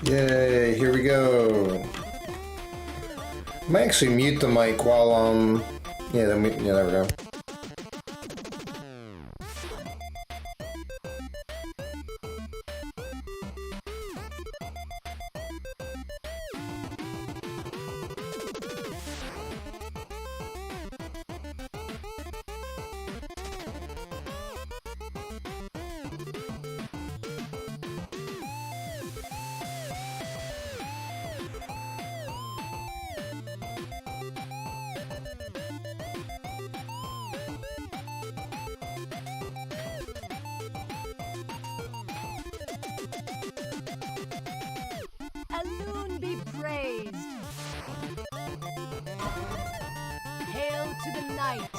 Yay, here we go. I might actually mute the mic while, yeah, there we go. Alone be praised. Hail to the night.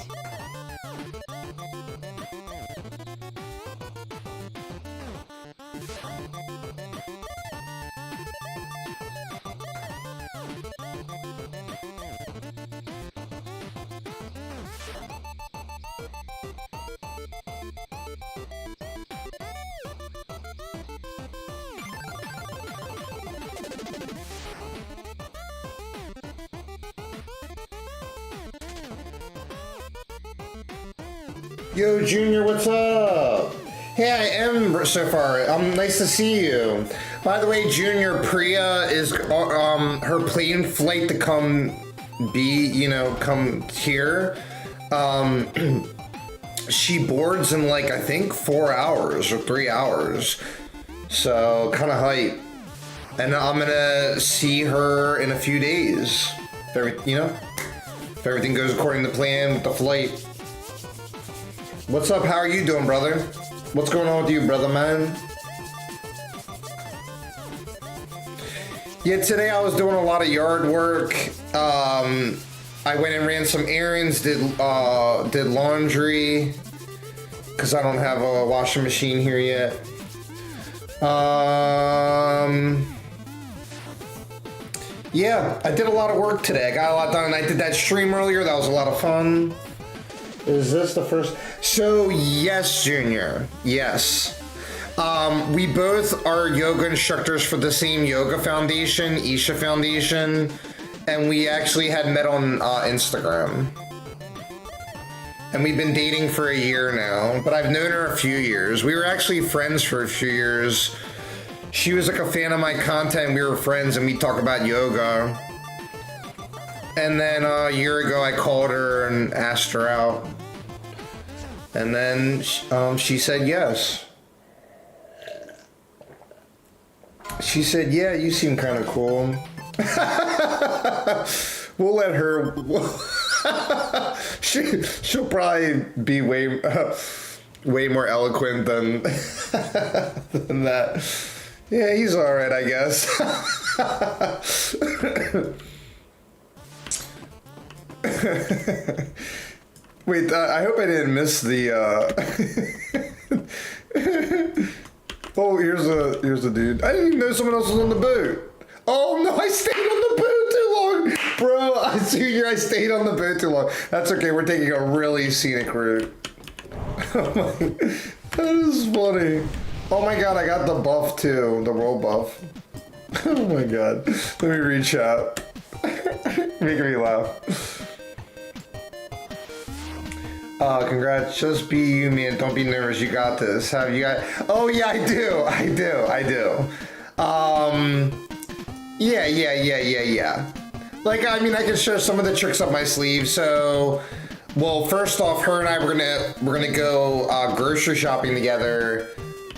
Yo, Junior, what's up? Hey, I am so far. Nice to see you. By the way, Junior, Priya is her plane flight to come here. She boards in like I think 4 hours or 3 hours. So kind of hype. And I'm gonna see her in a few days. If everything goes according to plan with the flight. What's up? How are you doing, brother? What's going on with you, brother, man? Yeah, today I was doing a lot of yard work. I went and ran some errands, did laundry, because I don't have a washing machine here yet. Yeah, I did a lot of work today. I got a lot done. I did that stream earlier. That was a lot of fun. Is this the first? So yes, Junior, yes. We both are yoga instructors for the same yoga foundation, Isha Foundation, and we actually had met on Instagram. And we've been dating for a year now, but I've known her a few years. We were actually friends for a few years. She was like a fan of my content, we were friends, and we talk about yoga. And then a year ago, I called her and asked her out. And then she said yes. She said, yeah, you seem kind of cool. We'll let her. She'll probably be way more eloquent than that. Yeah, he's all right, I guess. Wait, I hope I didn't miss the. Oh, here's a dude. I didn't even know someone else was on the boat. Oh no, I stayed on the boat too long, bro. I stayed on the boat too long. That's okay. We're taking a really scenic route. Oh my, that is funny. Oh my god, I got the buff too, the roll buff. Oh my god. Let me reach out. Making me laugh. Congrats, just be you, man. Don't be nervous, you got this. Have you got, oh yeah, I do. Yeah. Like, I mean, I can show some of the tricks up my sleeve. So, well, first off, her and I, we're gonna go grocery shopping together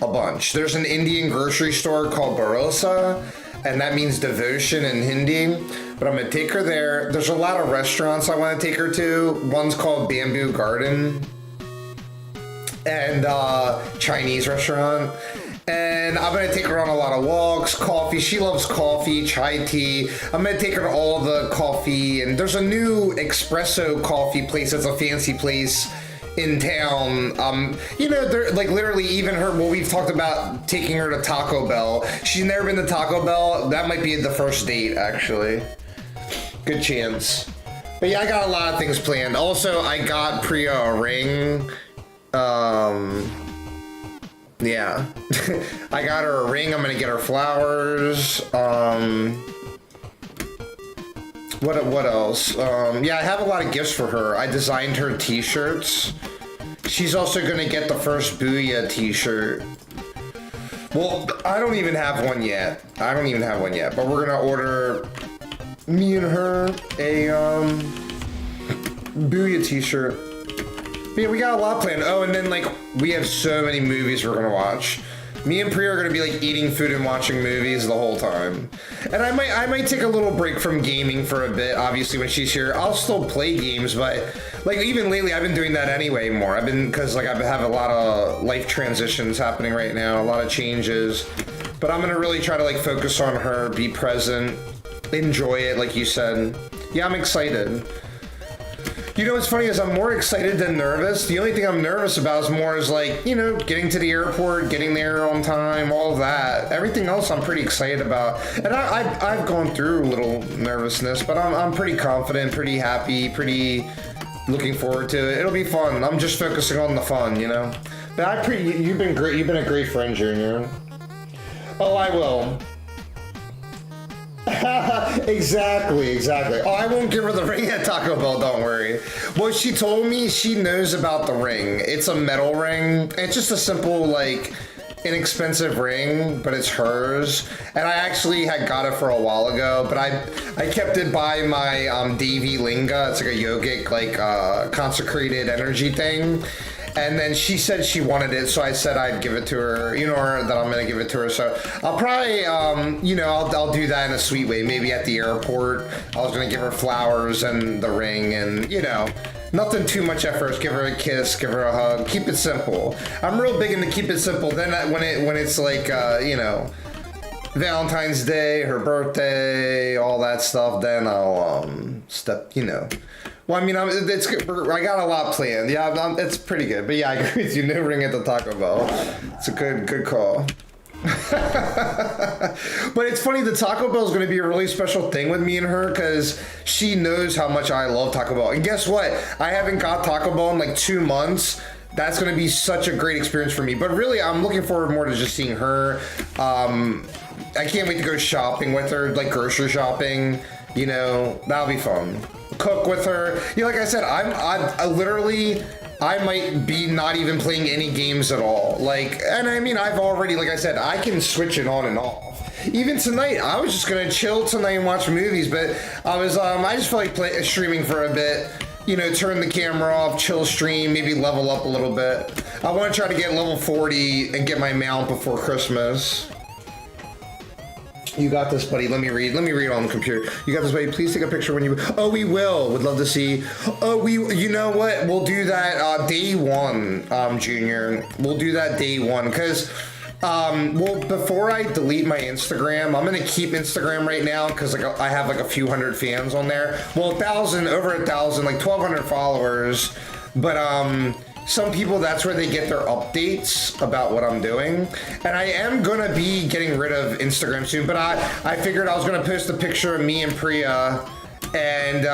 a bunch. There's an Indian grocery store called Bharosa, and that means devotion in Hindi. But I'm gonna take her there. There's a lot of restaurants I wanna take her to. One's called Bamboo Garden, and Chinese restaurant. And I'm gonna take her on a lot of walks, coffee. She loves coffee, chai tea. I'm gonna take her to all the coffee, and there's a new espresso coffee place. It's a fancy place in town. You know, they're like literally even her. Well, we've talked about taking her to Taco Bell. She's never been to Taco Bell. That might be the first date, actually. Good chance. But yeah, I got a lot of things planned. Also, I got Priya a ring. Yeah. I got her a ring. I'm gonna get her flowers. What else? Yeah, I have a lot of gifts for her. I designed her t-shirts. She's also gonna get the first BOOYAH t-shirt. Well, I don't even have one yet. But we're gonna order me and her a BOOYAH t-shirt. But yeah, we got a lot planned. Oh, and then like we have so many movies we're gonna watch. Me and Priya are gonna be like eating food and watching movies the whole time. And I might take a little break from gaming for a bit. Obviously, when she's here, I'll still play games, but like even lately, I've been doing that anyway more. Because like I have a lot of life transitions happening right now, a lot of changes. But I'm gonna really try to like focus on her, be present, enjoy it, like you said. Yeah, I'm excited. You know what's funny is I'm more excited than nervous. The only thing I'm nervous about is like, you know, getting to the airport, getting there on time, all of that. Everything else I'm pretty excited about. And I've gone through a little nervousness, but I'm pretty confident, pretty happy, pretty looking forward to it. It'll be fun. I'm just focusing on the fun, you know. But you've been great. You've been a great friend, Junior. Oh, I will. Exactly. Oh, I won't give her the ring at Taco Bell, don't worry. Well, she told me she knows about the ring. It's a metal ring. It's just a simple, like, inexpensive ring, but it's hers. And I actually had got it for a while ago, but I kept it by my Devi Linga. It's like a yogic, like, consecrated energy thing. And then she said she wanted it, so I said I'd give it to her, you know, or that I'm gonna give it to her. So I'll probably, you know, I'll do that in a sweet way. Maybe at the airport, I was gonna give her flowers and the ring, and you know, nothing too much at first. Give her a kiss, give her a hug. Keep it simple. I'm real big into keep it simple. Then when it's like, you know, Valentine's Day, her birthday, all that stuff, then I'll you know. Well, I mean, it's good. I got a lot planned. Yeah, it's pretty good. But yeah, I agree with you. No ring at the Taco Bell. It's a good call. But it's funny. The Taco Bell is going to be a really special thing with me and her because she knows how much I love Taco Bell. And guess what? I haven't got Taco Bell in like 2 months. That's going to be such a great experience for me. But really, I'm looking forward more to just seeing her. I can't wait to go shopping with her, like grocery shopping. You know, that'll be fun. Cook with her. You know, like I said, I literally, I might be not even playing any games at all. Like, and I mean, I've already, like I said, I can switch it on and off. Even tonight, I was just gonna chill tonight and watch movies, but I just felt like streaming for a bit. You know, turn the camera off, chill stream, maybe level up a little bit. I want to try to get level 40 and get my mount before Christmas. You got this, buddy. Let me read on the computer. You got this, buddy. Please take a picture when you... Oh, we will. Would love to see... Oh, you know what? We'll do that day one, Junior. We'll do that day one, because... well, before I delete my Instagram, I'm gonna keep Instagram right now because like I have like a few hundred fans on there. Well, over 1,000, like 1,200 followers. But some people, that's where they get their updates about what I'm doing. And I am gonna be getting rid of Instagram soon. But I figured I was gonna post a picture of me and Priya. And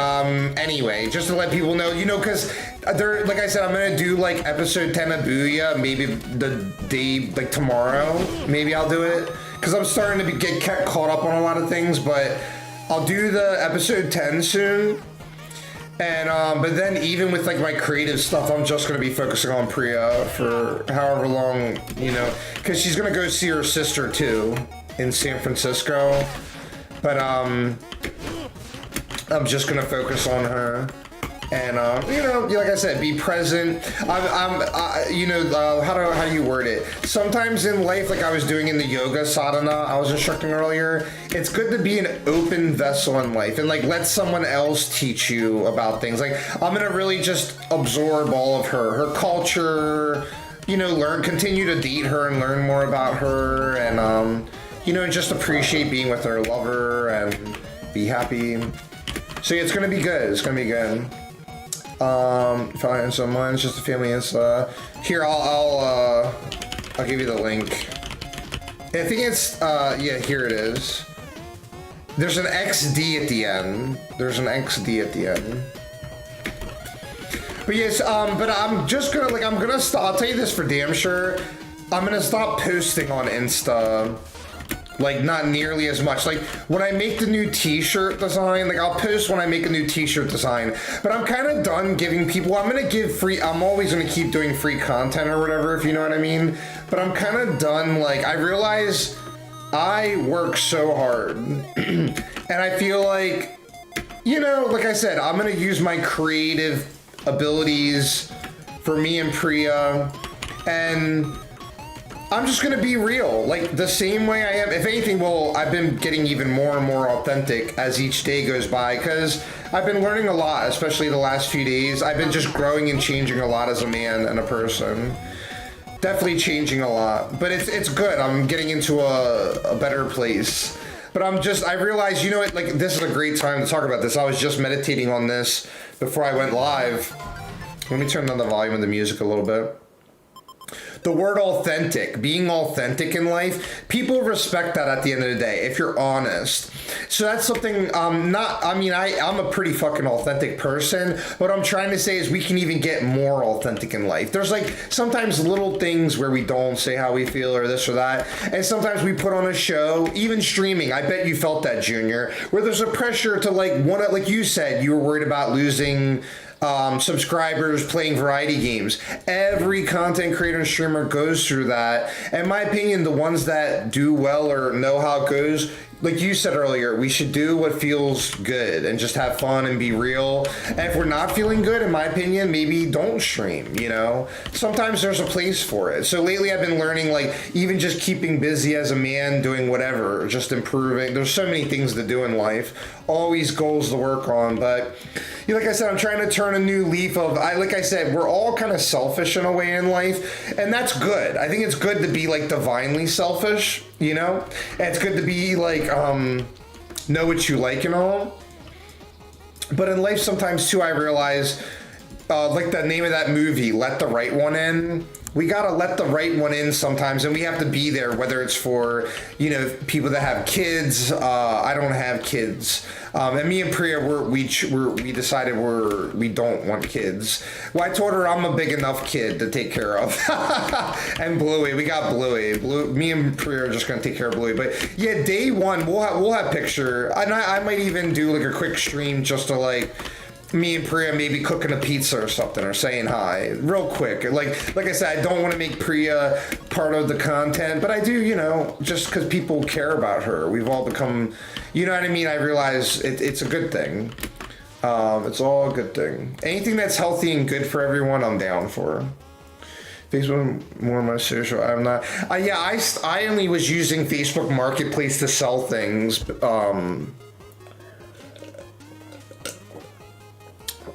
anyway, just to let people know, you know, because like I said, I'm gonna do like episode 10 of BOOYAH, maybe the day, like tomorrow, maybe I'll do it, because I'm starting to get caught up on a lot of things, but I'll do the episode 10 soon. And but then even with like my creative stuff, I'm just gonna be focusing on Priya for however long, you know, because she's gonna go see her sister too in San Francisco. But I'm just gonna focus on her, and you know, like I said, be present. You know, how do you word it? Sometimes in life, like I was doing in the yoga sadhana I was instructing earlier, it's good to be an open vessel in life and like let someone else teach you about things. Like I'm gonna really just absorb all of her culture. You know, continue to date her and learn more about her, and you know, just appreciate being with her, love her, and be happy. So yeah, it's gonna be good. It's gonna be good. Probably Insta. Mine's just a family Insta. Here, I'll give you the link. I think it's, yeah, here it is. There's an XD at the end. There's an XD at the end. But yes, but I'm just gonna, like, I'm gonna stop. I'll tell you this for damn sure. I'm gonna stop posting on Insta. Like, not nearly as much. Like, when I make the new t-shirt design, like, I'll post when I make a new t-shirt design. But I'm kind of done giving people, I'm gonna give free, I'm always gonna keep doing free content or whatever, if you know what I mean. But I'm kind of done, like, I realize I work so hard. And I feel like, you know, like I said, I'm gonna use my creative abilities for me and Priya. And I'm just gonna be real, like the same way I am. If anything, well, I've been getting even more and more authentic as each day goes by, because I've been learning a lot, especially the last few days. I've been just growing and changing a lot as a man and a person. Definitely changing a lot, but it's good. I'm getting into a better place. But I realized, you know what, like, this is a great time to talk about this. I was just meditating on this before I went live. Let me turn down the volume of the music a little bit. The word authentic, being authentic in life, people respect that at the end of the day, if you're honest. So that's something, I'm a pretty fucking authentic person. What I'm trying to say is we can even get more authentic in life. There's like sometimes little things where we don't say how we feel or this or that. And sometimes we put on a show, even streaming. I bet you felt that, Junior, where there's a pressure to like you said, you were worried about losing subscribers playing variety games. Every content creator and streamer goes through that. In my opinion, the ones that do well or know how it goes, like you said earlier, we should do what feels good and just have fun and be real. And if we're not feeling good, in my opinion, maybe don't stream, you know? Sometimes there's a place for it. So lately I've been learning, like, even just keeping busy as a man, doing whatever, just improving. There's so many things to do in life. Always goals to work on. But, you know, like I said, I'm trying to turn a new leaf of, like I said, we're all kind of selfish in a way in life. And that's good. I think it's good to be, like, divinely selfish, you know? And it's good to be, like, know what you like and all. But in life sometimes too, I realize, like the name of that movie, Let the Right One In. We gotta let the right one in sometimes, and we have to be there, whether it's for, you know, people that have kids. I don't have kids. And me and Priya, we decided we don't want kids. Well, I told her I'm a big enough kid to take care of. And Bluey, we got Bluey. Me and Priya are just gonna take care of Bluey. But yeah, day one, we'll have picture. And I might even do like a quick stream just to like, me and Priya maybe cooking a pizza or something, or saying hi real quick. Like I said, I don't want to make Priya part of the content, but I do, you know, just because people care about her. We've all become, you know what I mean? I realize it's a good thing. It's all a good thing. Anything that's healthy and good for everyone, I'm down for. Facebook more of my social. I'm not. I only was using Facebook Marketplace to sell things.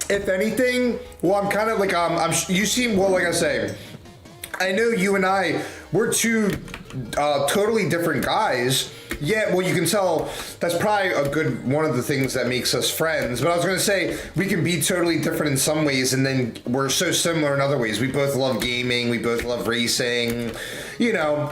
If anything, well, I'm kind of like, you seem, well, like I say, I know you and we're two totally different guys, yet, well, you can tell that's probably one of the things that makes us friends. But I was going to say, we can be totally different in some ways, and then we're so similar in other ways. We both love gaming, we both love racing, you know.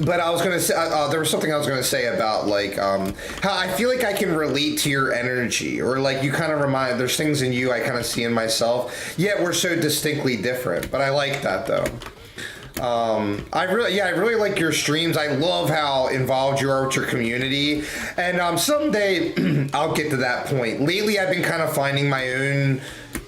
But I was going to say, there was something I was going to say about, like, how I feel like I can relate to your energy, or, like, you kind of there's things in you I kind of see in myself, yet we're so distinctly different. But I like that, though. I really like your streams. I love how involved you are with your community. And someday, I'll get to that point. Lately, I've been kind of finding my own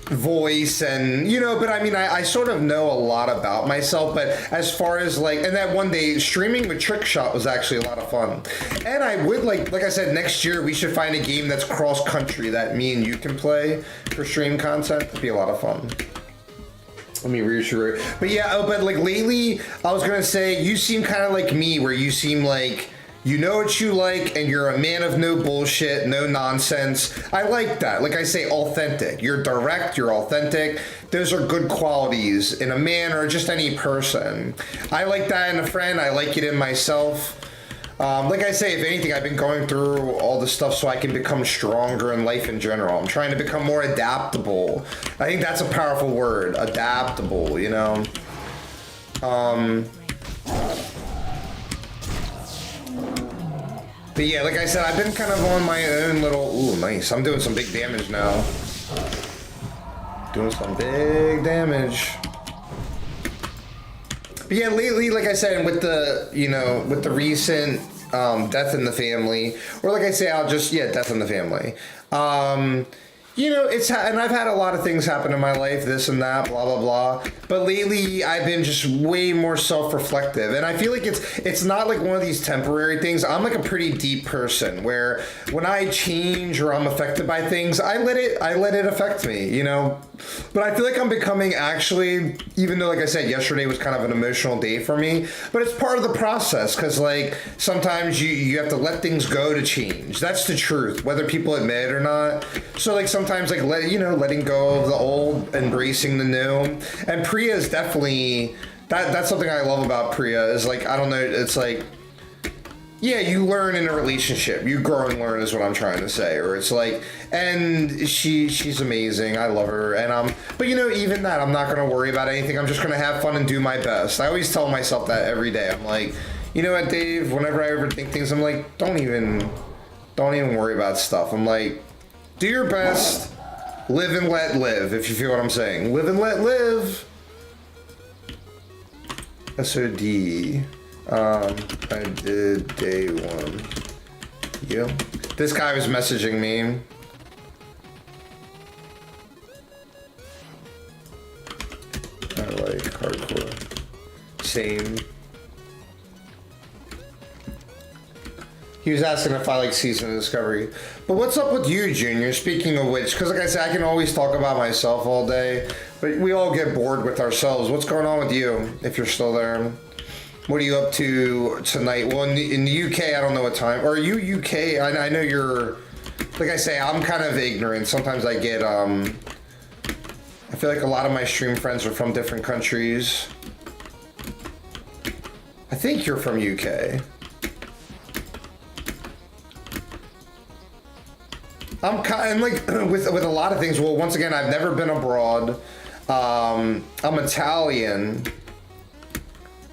voice, and you know, but I mean, I sort of know a lot about myself. But as far as like, and that one day streaming with Trick Shot was actually a lot of fun. And I would like I said, next year we should find a game that's cross country that me and you can play for stream content. It'd be a lot of fun. Let me reassure. But yeah, but like lately, I was gonna say, you seem kind of like me, where you seem like you know what you like, and you're a man of no bullshit, no nonsense. I like that. Like I say, authentic. You're direct, you're authentic. Those are good qualities in a man or just any person. I like that in a friend. I like it in myself. Like I say, if anything, I've been going through all this stuff so I can become stronger in life in general. I'm trying to become more adaptable. I think that's a powerful word, adaptable, you know? But yeah, like I said, I've been kind of on my own little... Ooh, nice. I'm doing some big damage now. Doing some big damage. But yeah, lately, like I said, with the, you know, with the recent death in the family, or like I say, I'll just, yeah, death in the family. You know, and I've had a lot of things happen in my life, this and that, blah, blah, blah. But lately, I've been just way more self-reflective. And I feel like it's not like one of these temporary things. I'm like a pretty deep person where when I change or I'm affected by things, I let it affect me, you know? But I feel like I'm becoming actually, even though, like I said, yesterday was kind of an emotional day for me, but it's part of the process because, like, sometimes you have to let things go to change. That's the truth, whether people admit it or not. So, like, sometimes, like, letting go of the old, embracing the new. And Priya is definitely, that's something I love about Priya is, like, I don't know, it's like, yeah, you learn in a relationship. You grow and learn is what I'm trying to say. Or it's like, and she's amazing. I love her. And but you know, even that, I'm not going to worry about anything. I'm just going to have fun and do my best. I always tell myself that every day. I'm like, you know what, Dave, whenever I overthink things, I'm like, don't even worry about stuff. I'm like, do your best, live and let live, if you feel what I'm saying. Live and let live. SOD. I did day one. Yeah. This guy was messaging me. I like hardcore. Same. He was asking if I like Season of Discovery. But what's up with you, Junior? Speaking of which, because like I said, I can always talk about myself all day, but we all get bored with ourselves. What's going on with you, if you're still there? What are you up to tonight? Well, in the UK, I don't know what time. Or are you UK? I know you're... Like I say, I'm kind of ignorant. Sometimes I get... I feel like a lot of my stream friends are from different countries. I think you're from UK. I'm kind of like... with a lot of things. Well, once again, I've never been abroad. I'm Italian.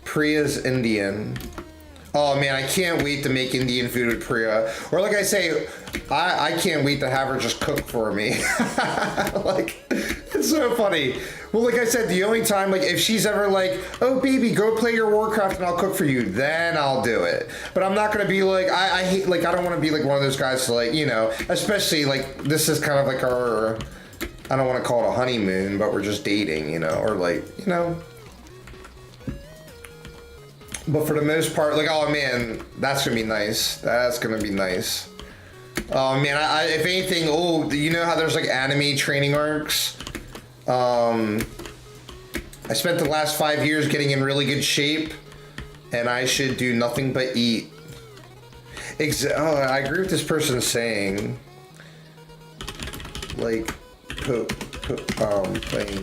Priya's Indian. Oh man, I can't wait to make Indian food with Priya. Or like I say, I can't wait to have her just cook for me. Like, it's so funny. Well, like I said, the only time, like, if she's ever like, oh baby, go play your Warcraft and I'll cook for you, then I'll do it. But I'm not gonna be like, I hate, like, I don't want to be like one of those guys to, like, you know, especially like, this is kind of like our, I don't want to call it a honeymoon, but we're just dating, you know, or like, you know. But for the most part, like, oh man, that's gonna be nice. That's gonna be nice. Oh man, if anything, oh, you know how there's like anime training arcs? I spent the last 5 years getting in really good shape, and I should do nothing but eat. Oh, I agree with this person saying, like, playing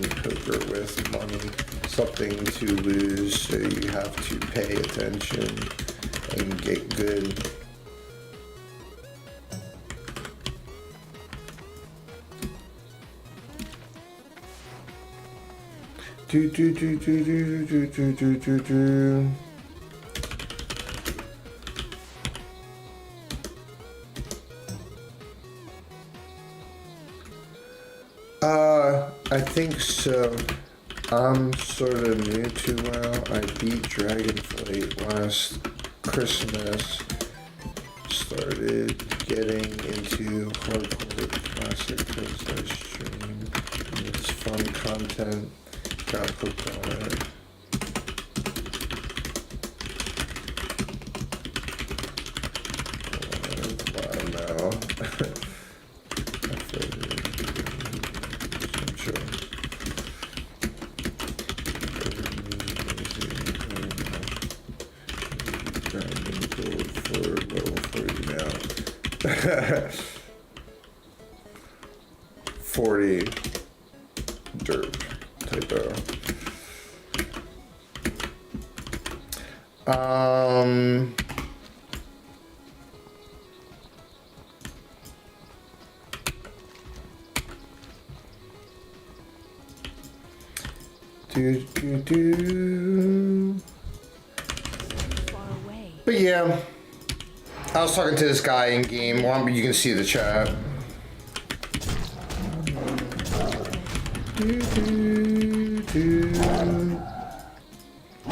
poker with money. Something to lose, so you have to pay attention and get good. I think so. I'm sort of new to WoW. I beat Dragonflight last Christmas. Started getting into hardcore classic because I stream. It's fun content. Got hooked on it. I know. I'm sure. For level 40 now. 40 derp typo. Do, do, do. Far away. But yeah, I was talking to this guy in game. Well, you can see the chat. Do, do, do. I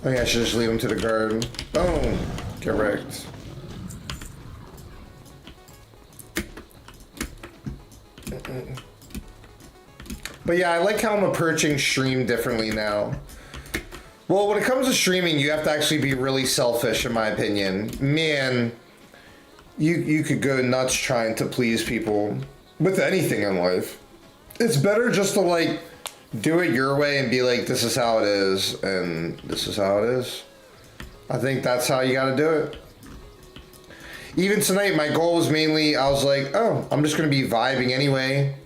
think I should just leave him to the guard. Boom. Get wrecked. But yeah, I like how I'm approaching stream differently now. Well, when it comes to streaming, you have to actually be really selfish, in my opinion. Man, you could go nuts trying to please people with anything in life. It's better just to like do it your way and be like, this is how it is, and this is how it is. I think that's how you gotta do it. Even tonight, my goal was mainly, I was like, oh, I'm just gonna be vibing anyway.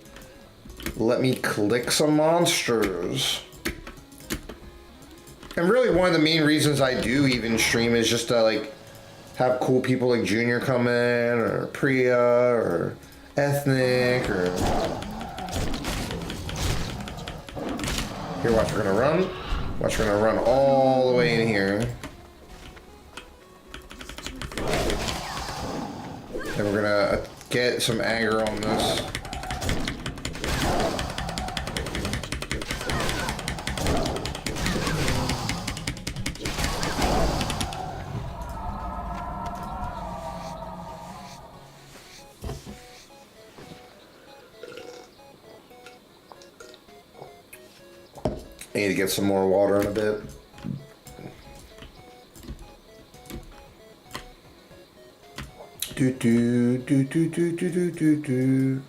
Let me click some monsters. And really one of the main reasons I do even stream is just to like have cool people like Junior come in, or Priya, or Ethnic, or... Here, watch, we're gonna run. Watch, we're gonna run all the way in here. And we're gonna get some anger on this. I need to get some more water in a bit. Do do do do do do do do do.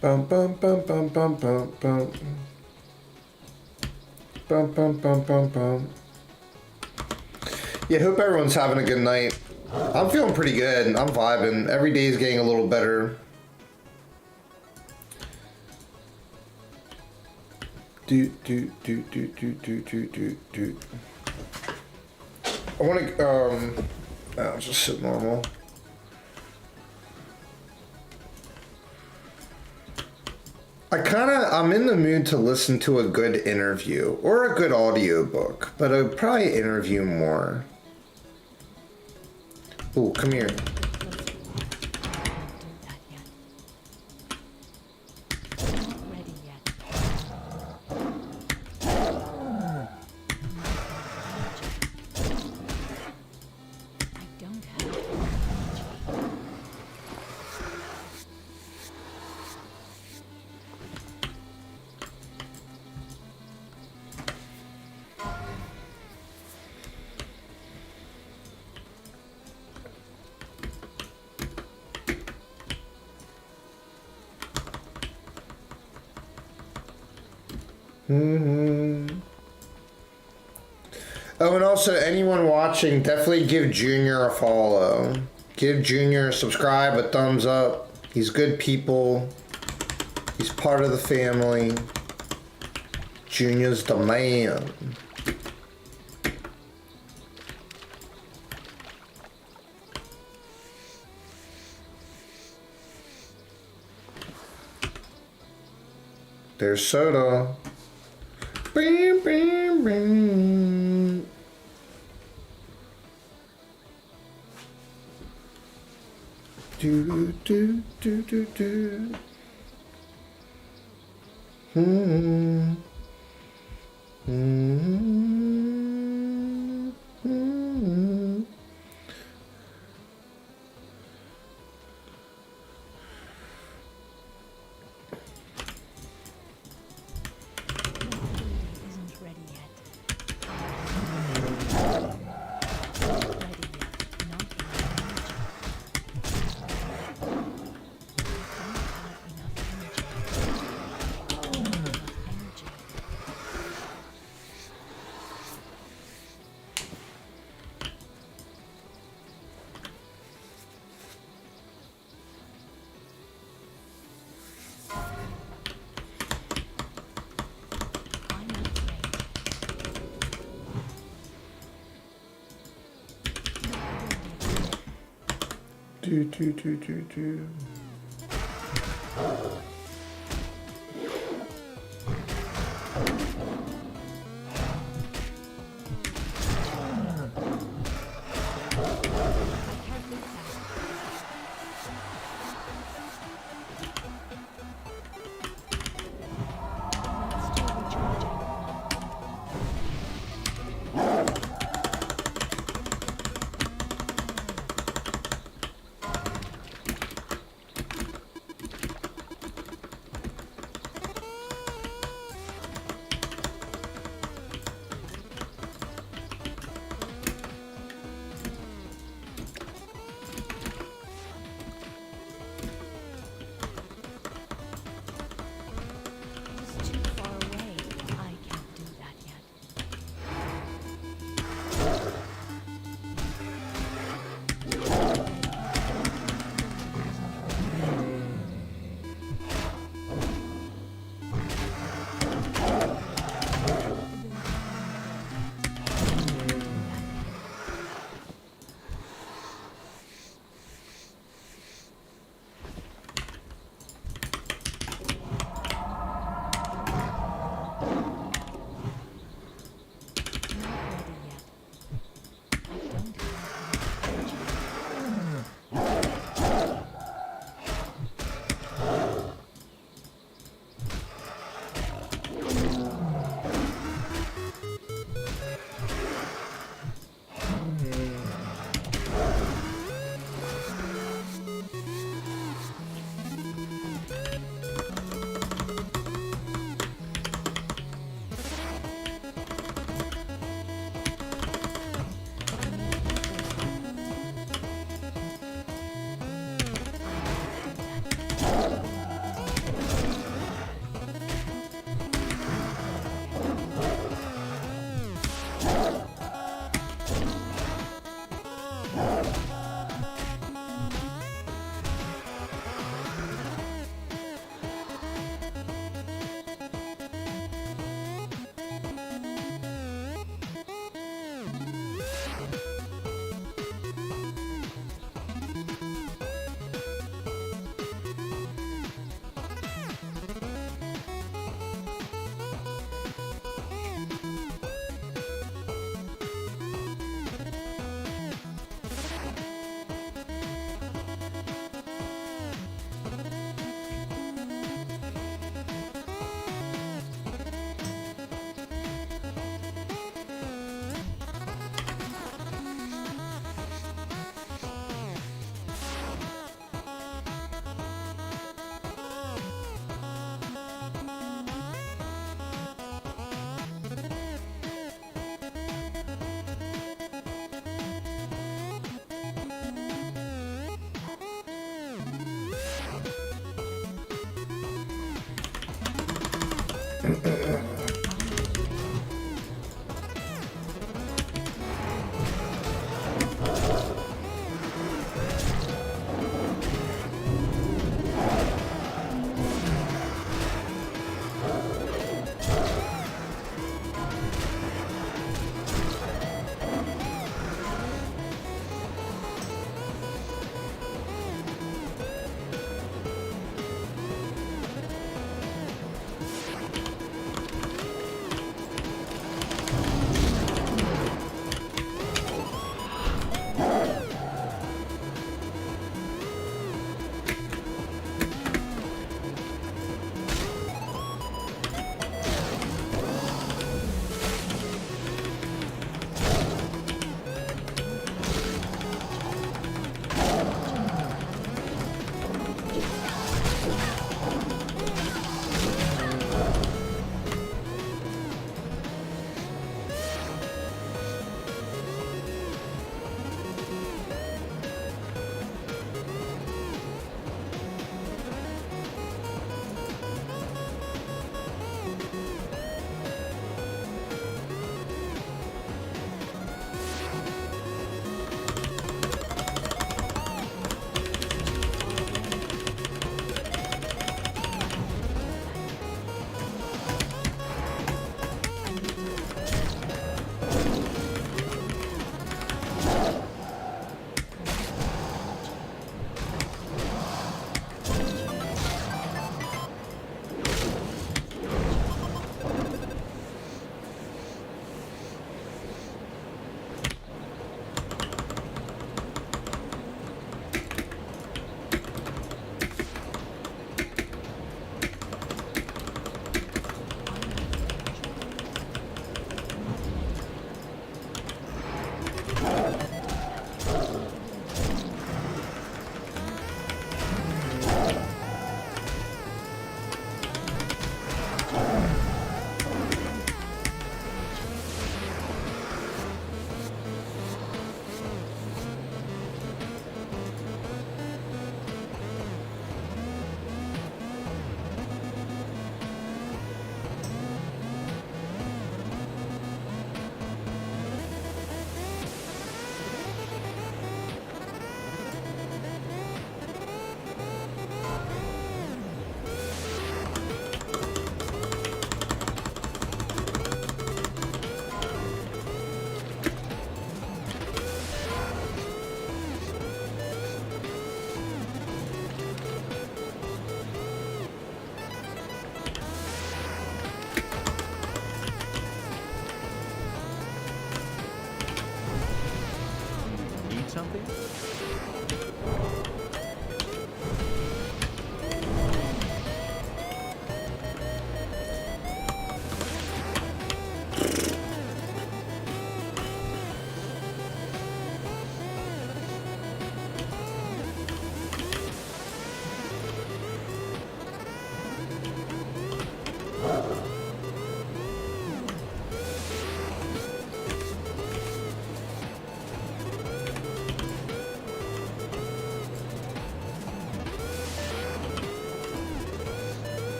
Bum bum bum bum bum bum bum. Bum bum bum bum bum. Yeah, hope everyone's having a good night. I'm feeling pretty good. I'm vibing. Every day is getting a little better. Do do do do do do do do do. I want to I'll just sit normal. I'm in the mood to listen to a good interview or a good audiobook, but I'd probably interview more. Ooh, come here. Oh, and also anyone watching, definitely give Junior a follow. Give Junior a subscribe, a thumbs up. He's good people. He's part of the family. Junior's the man. There's Soda. Bing, bing, bing. Do, do, do, do, do. Hmm. Hmm. Hmm. Do, do, do, do, do.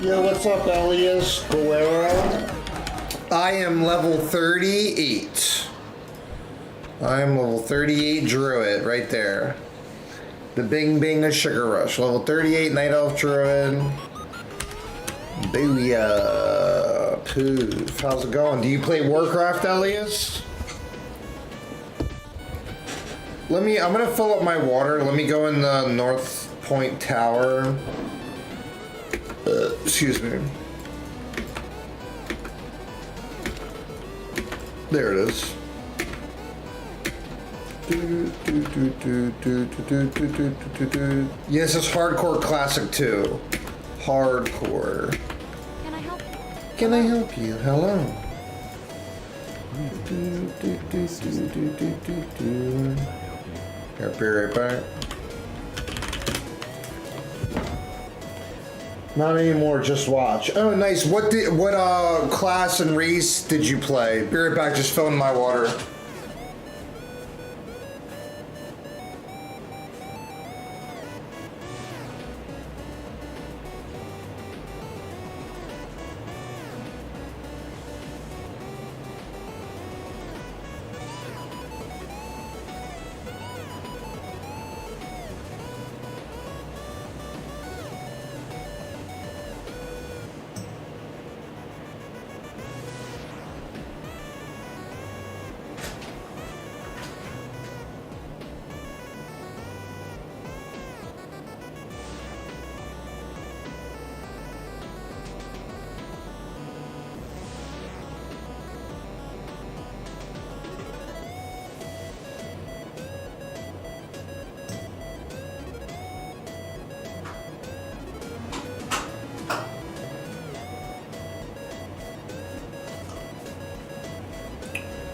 Yo, what's up, Elias Guerrero? I am level 38. I am level 38 Druid, right there. The Bing Bing of Sugar Rush. Level 38 Night Elf Druid. Booyah. Poof. How's it going? Do you play Warcraft, Elias? I'm gonna fill up my water. Let me go in the North Point Tower. Excuse me. There it is. Yes, it's hardcore classic too. Hardcore. Can I help you? Can I help you? Hello. Here, be right back. Not anymore, just watch. Oh, nice. What class and race did you play? Be right back, just filling my water.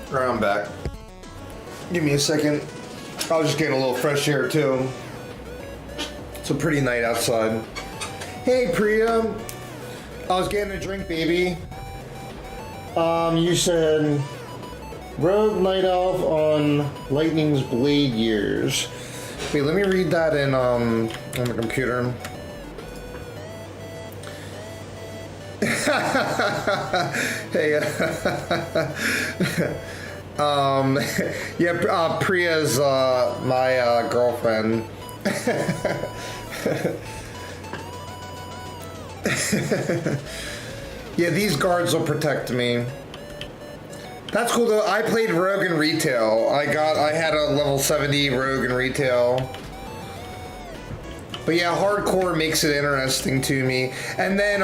Alright, I'm back. Give me a second. I was just getting a little fresh air too. It's a pretty night outside. Hey Priya. I was getting a drink, baby. You said Rogue Night Elf on Lightning's Blade years. Wait, let me read that in on the computer. Hey, yeah, Priya's my girlfriend. Yeah, these guards will protect me. That's cool though. I played Rogue in retail. I had a level 70 Rogue in retail. But yeah, hardcore makes it interesting to me. And then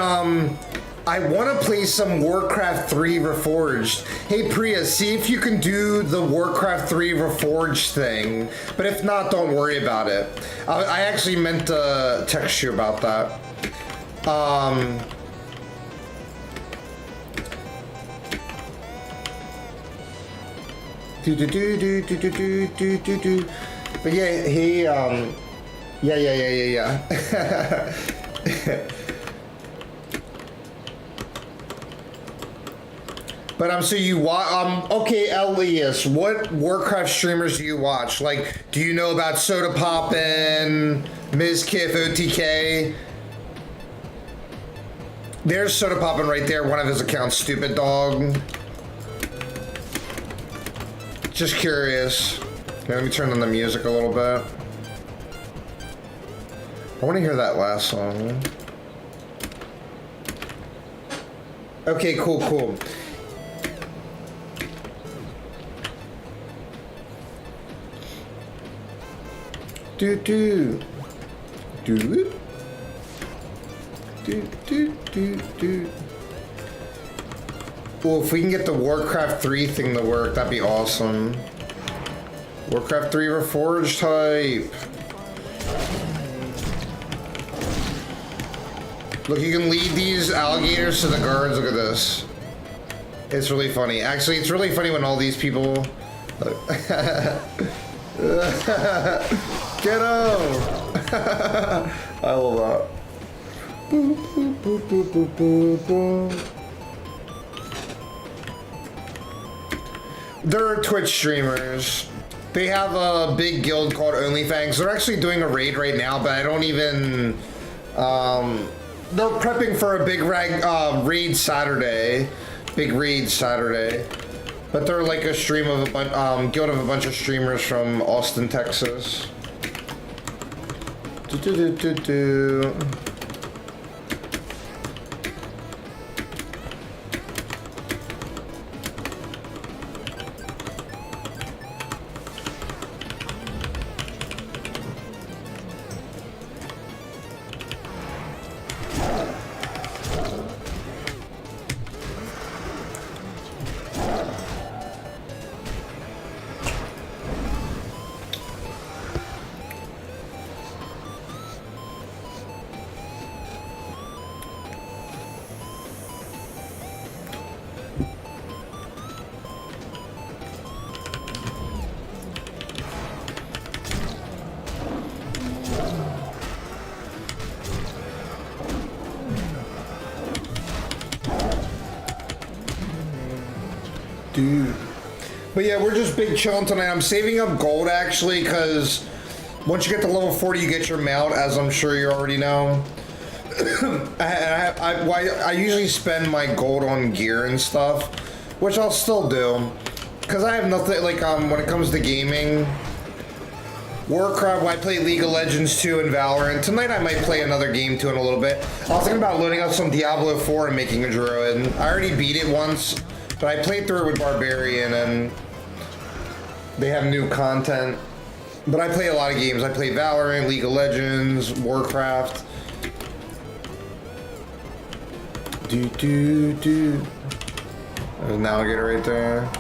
I want to play some Warcraft 3 Reforged. Hey Priya, see if you can do the Warcraft 3 Reforged thing. But if not, don't worry about it. I actually meant to text you about that. But yeah, he yeah. But so you watch, okay, Elias, what Warcraft streamers do you watch? Like, do you know about Soda Poppin', Mizkif, OTK? There's Soda Poppin' right there, one of his accounts, stupid dog. Just curious. Okay, let me turn on the music a little bit. I want to hear that last song. Okay, cool, cool. Do do do do do do do. Well, if we can get the Warcraft 3 thing to work, that'd be awesome. Warcraft 3 Reforged type. Look, you can lead these alligators to the guards. Look at this. It's really funny. Actually, it's really funny when all these people... Get him! I love that. Boop, boop, boop, boop, boop, boop, boop. They're Twitch streamers. They have a big guild called OnlyFans. They're actually doing a raid right now, but I don't even... they're prepping for a big raid Saturday. Big raid Saturday. But they're like a stream of a guild of a bunch of streamers from Austin, Texas. Do do do do do. Dude. But yeah, we're just big chilling tonight. I'm saving up gold actually, because once you get to level 40, you get your mount, as I'm sure you already know. I usually spend my gold on gear and stuff, which I'll still do, because I have nothing, like, when it comes to gaming. Warcraft, I play League of Legends 2 and Valorant. Tonight I might play another game too in a little bit. I was thinking about loading up some Diablo 4 and making a druid. I already beat it once. But I played through it with Barbarian, and they have new content. But I play a lot of games. I play Valorant, League of Legends, Warcraft. Do do do. There's an alligator right there.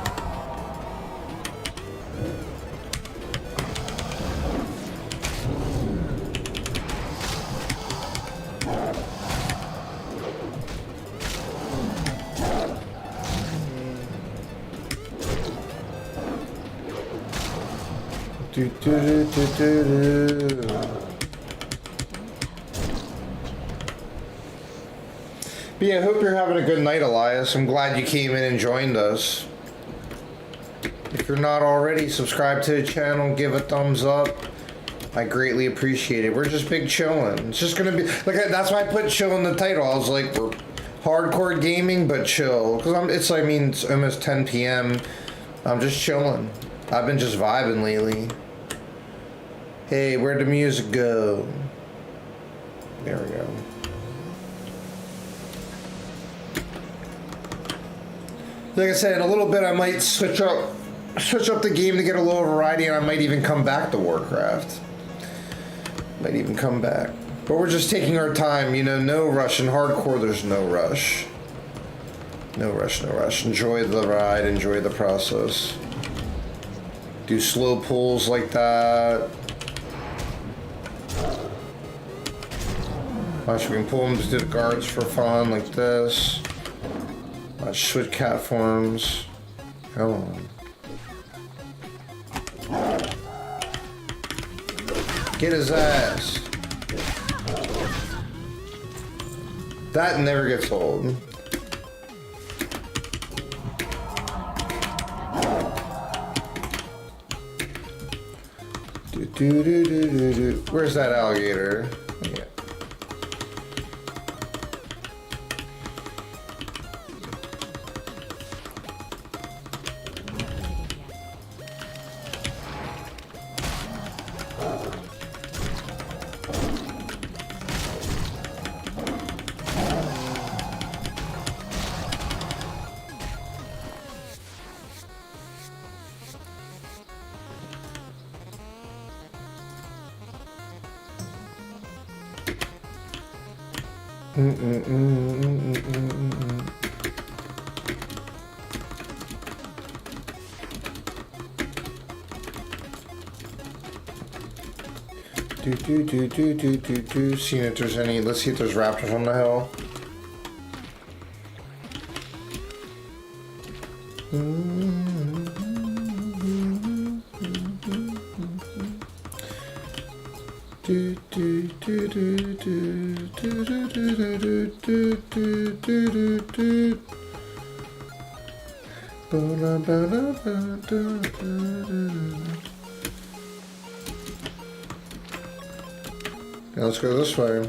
Do, do, do, do, do. But yeah, I hope you're having a good night, Elias. I'm glad you came in and joined us. If you're not already, subscribe to the channel, give a thumbs up. I greatly appreciate it. We're just big chillin'. It's just gonna be like, that's why I put chill in the title. I was like, we're hardcore gaming, but chill. Because it's almost 10 p.m. I'm just chilling. I've been just vibing lately. Hey, where'd the music go? There we go. Like I said, in a little bit I might switch up the game to get a little variety, and I might even come back to Warcraft. Might even come back. But we're just taking our time, you know, no rush. In hardcore, there's no rush. No rush, no rush. Enjoy the ride, enjoy the process. Do slow pulls like that. Watch, we can pull them to the guards for fun like this. Watch, switch cat forms. Come on. Get his ass. That never gets old. Do, do, do, do, do, do. Where's that alligator? Yeah. Seeing if there's any. Let's see if there's raptors on the hill. Now let's go this way.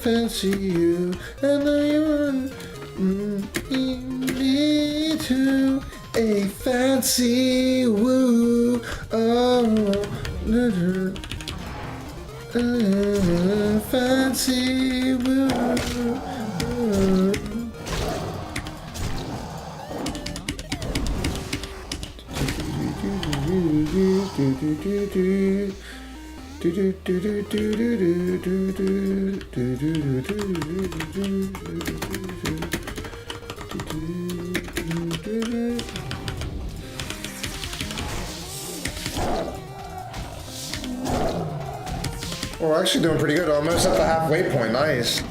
Fancy you, and I me to a fancy woo. Oh, fancy woo. We're actually doing pretty good, almost at the halfway point. Nice.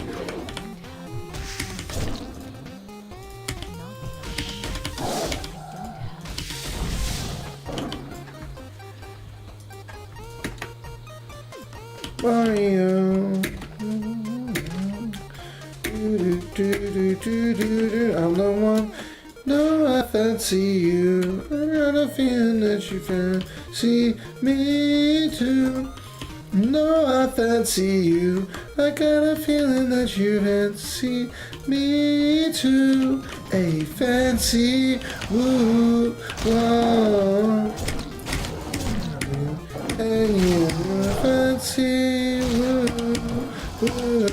Mario. I'm the one. No, I fancy you. I got a feeling that you fancy me too. No, I fancy you. I got a feeling that you fancy me too. A fancy woo. Whoa. And you fancy woo. Woo.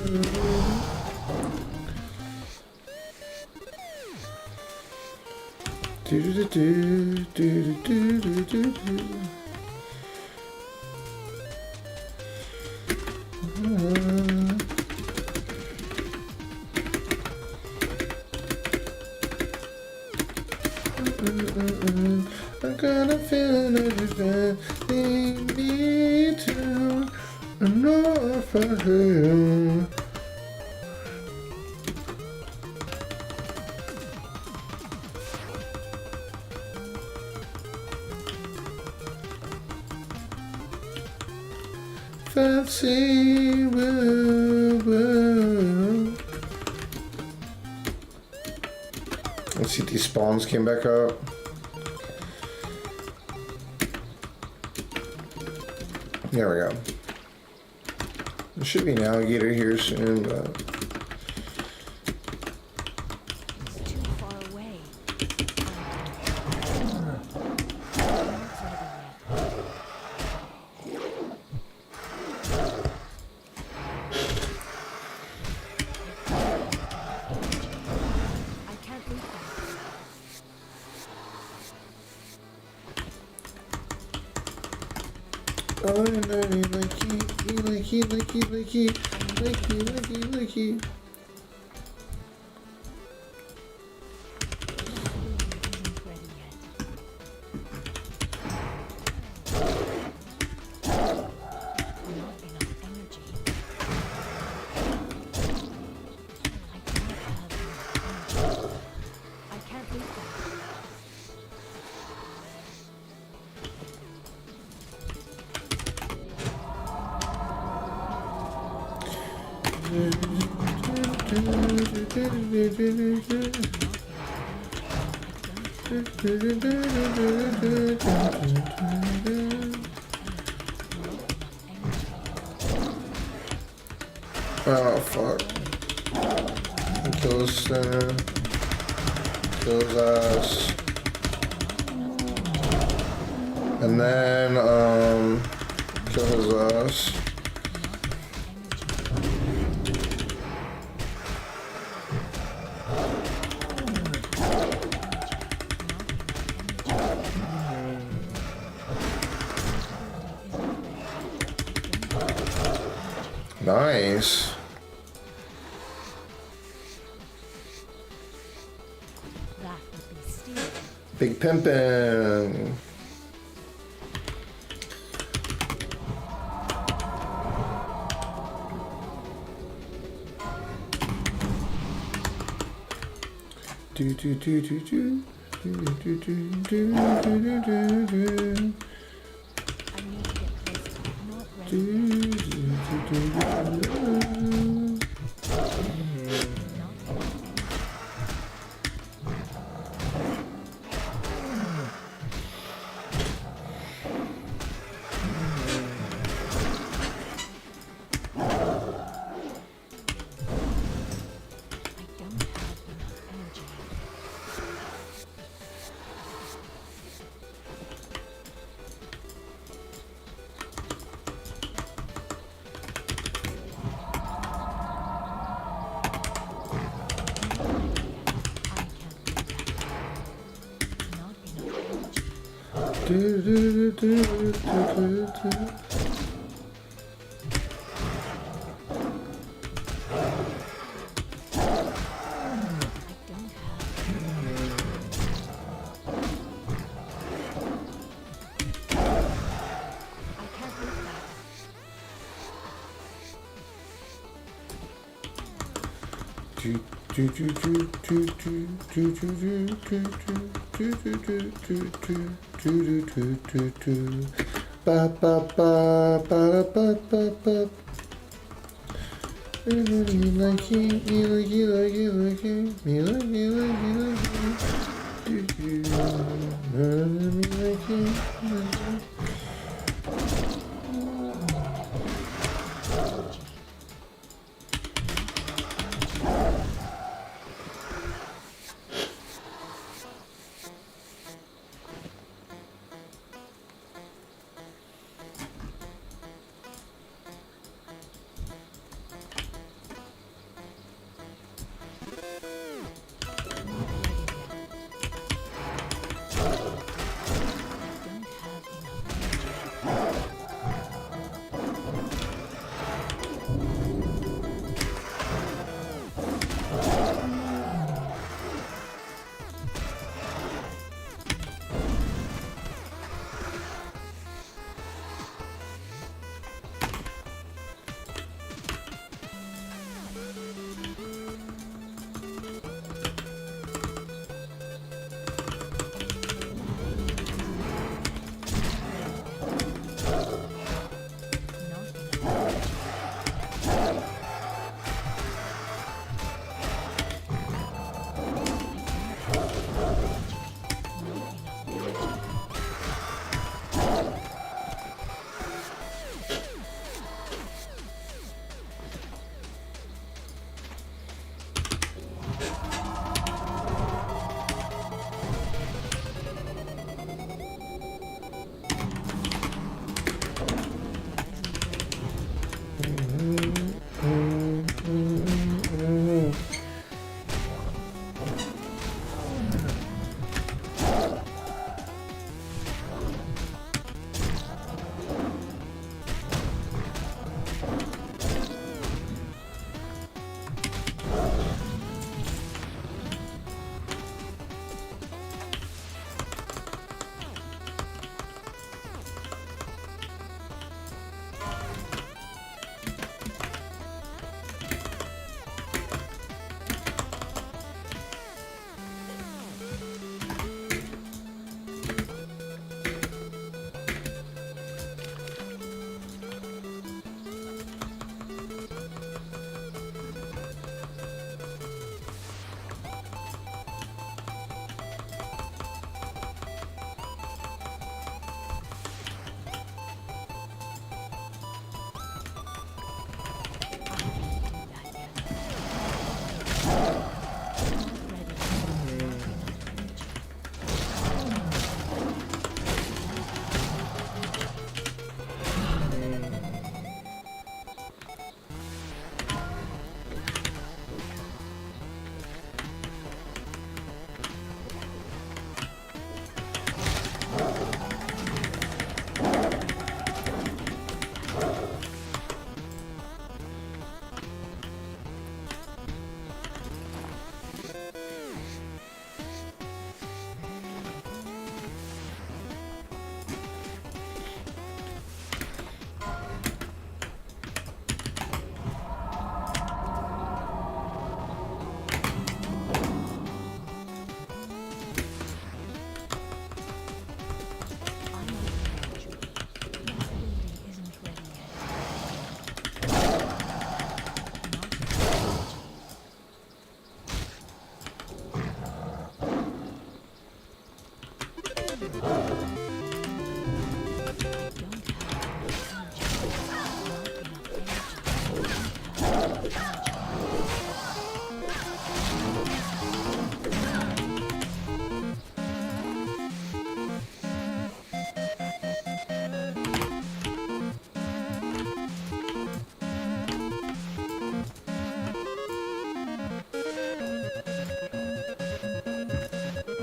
Do do do do do do do do. I got a feeling that you fancy me too. I know if I do. Betsy, woo, woo. Let's see if these spawns came back up. There we go. There should be an alligator here soon, but... It's too far away. I can't reach that. Oh, no, likey. Isn't ready yet. Not enough energy. I don't have enough energy. I can't reach that. Oh, fuck. Kills center. Kills us. And then, kills us. Nice. That would be stealing. Big pimpin'. Do do do do do do do do do do do. I need to get closer. Not ready. Do do do do. I don't have enough energy. I can't do that. Not enough energy. Do do do do do do. I don't have. I can't reach that. Do do do do do do do do do do do do do do do do do. Ba ba ba ba ba ba ba. Me like it, me like it, like it, like it, me like it, like it, like it. Do do. Me like it, like it. I don't have enough energy.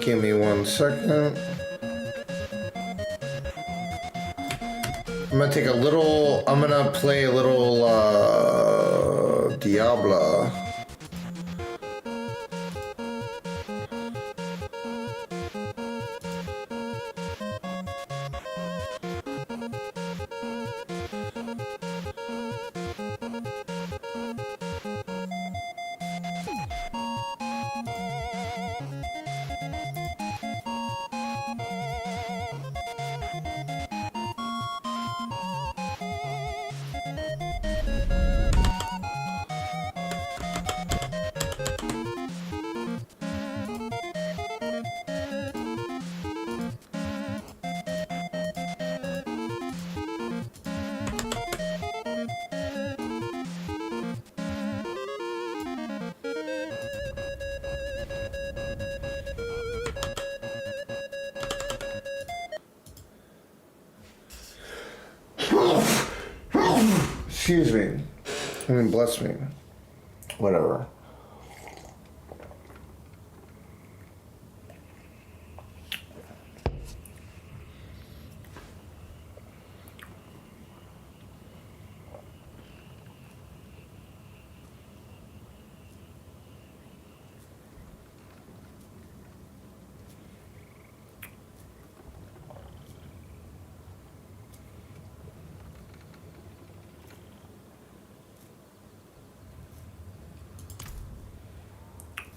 Give me 1 second. I'm gonna take a little, I'm gonna play a little Diablo. Excuse me. I mean, bless me. Whatever.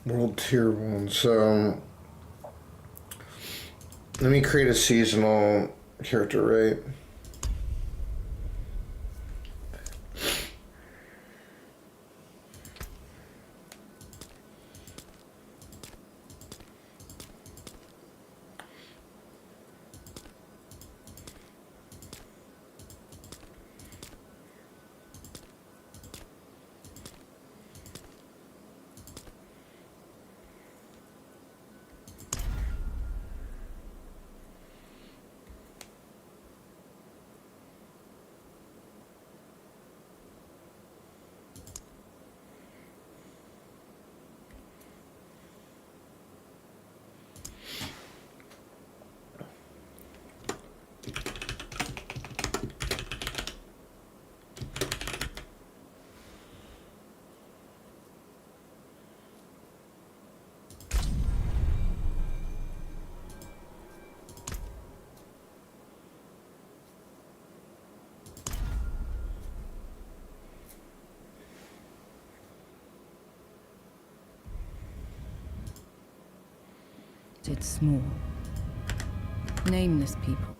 World Tier 1. So, let me create a seasonal character, right? It's small. Nameless people.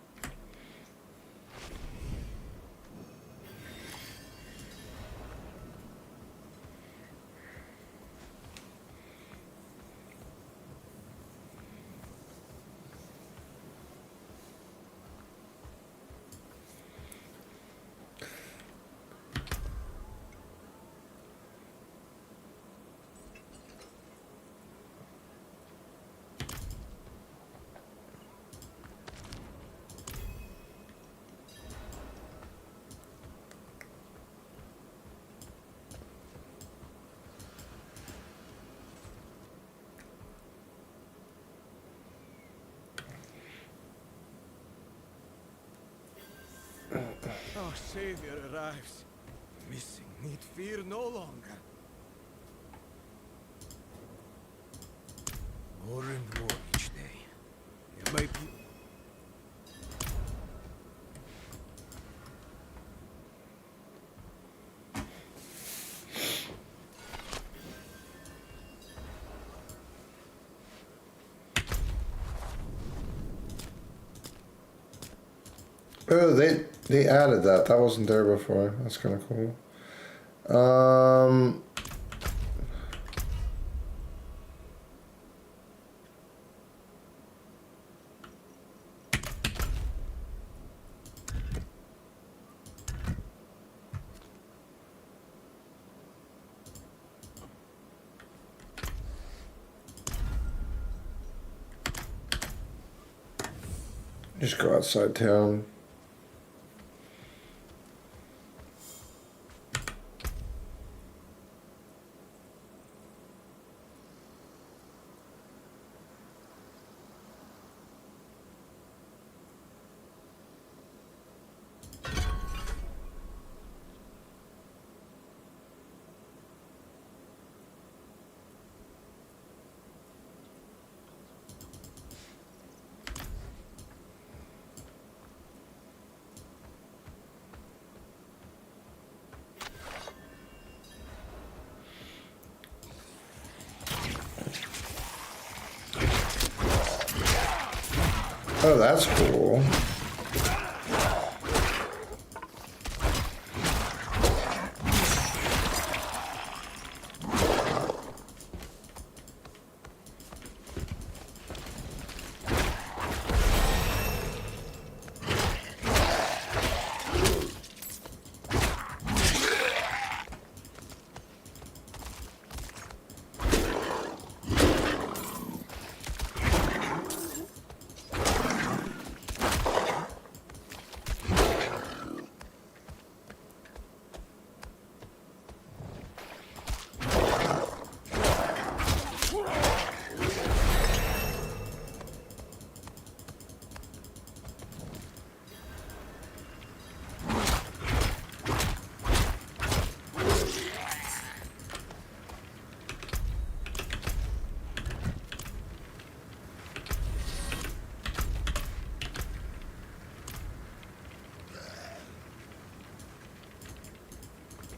Our savior arrives. Missing need fear no longer. More and more each day. It might be... Oh, they added that. That wasn't there before. That's kind of cool. Just go outside town. Oh, that's cool.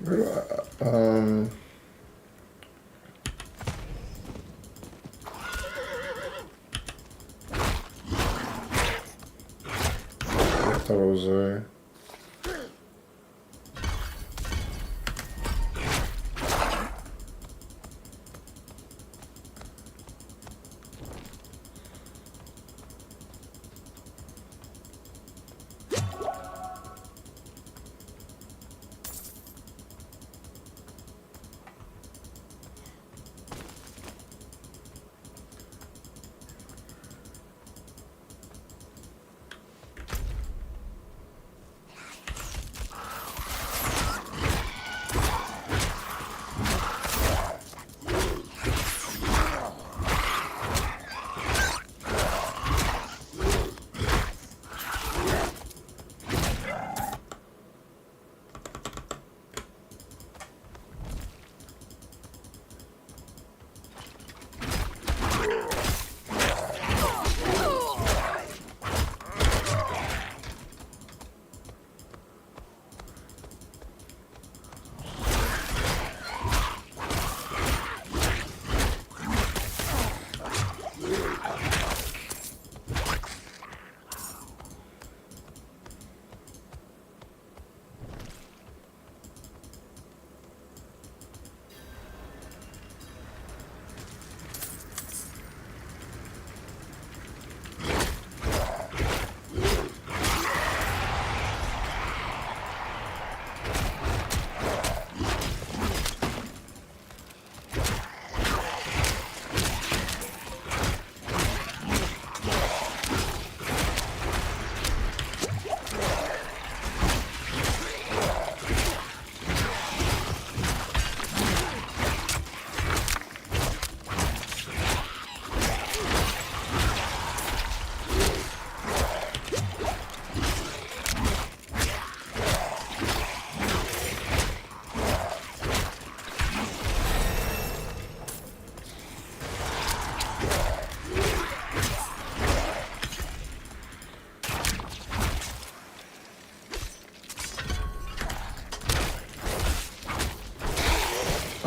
Where do I thought it was there.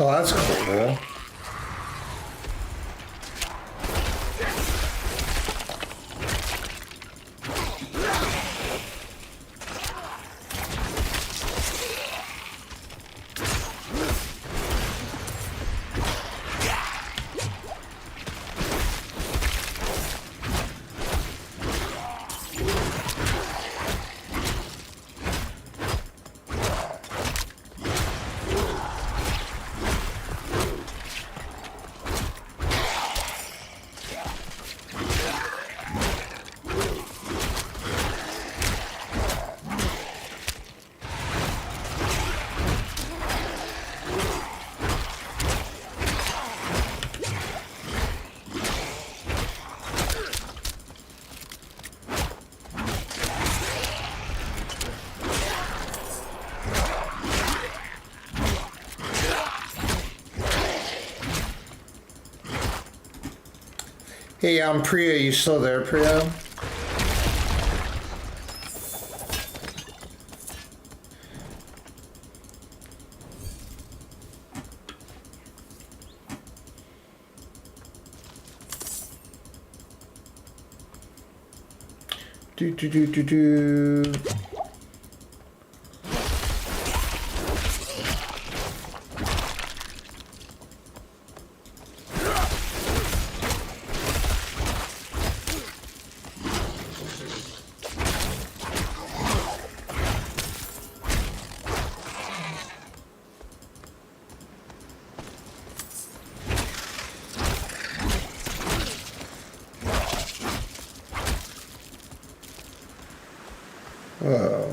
Oh, that's cool. Hey, Priya, you still there, Priya? Do. Oh.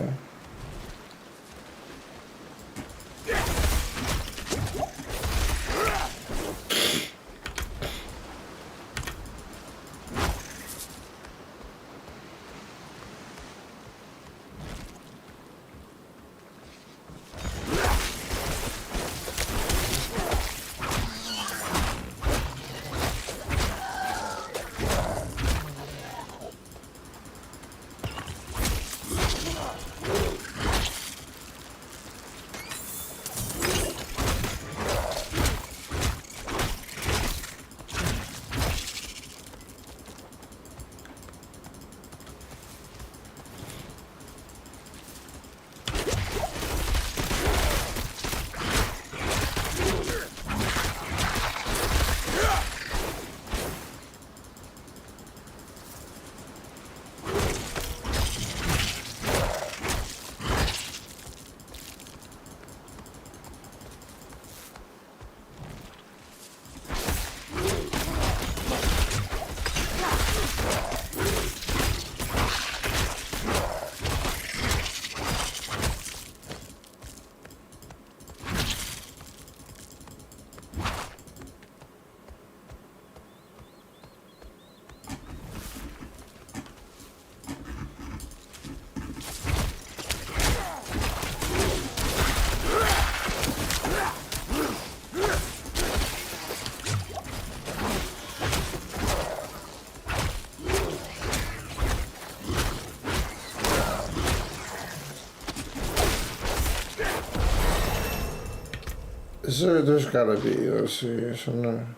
There's gotta be, let's see, something.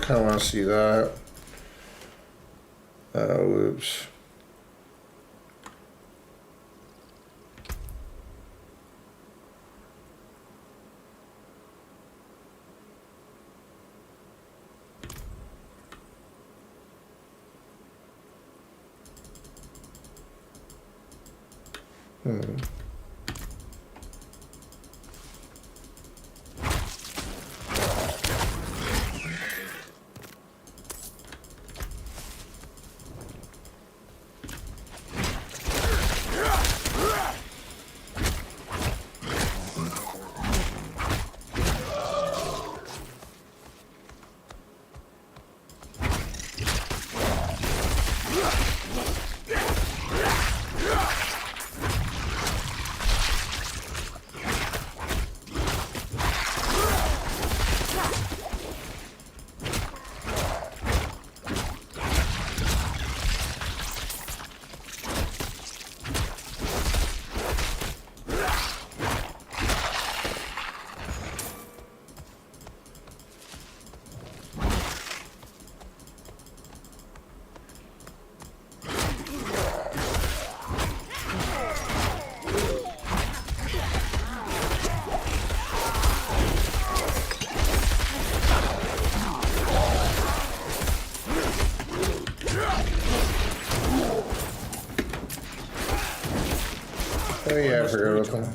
Kinda wanna see that. Oops. Okay.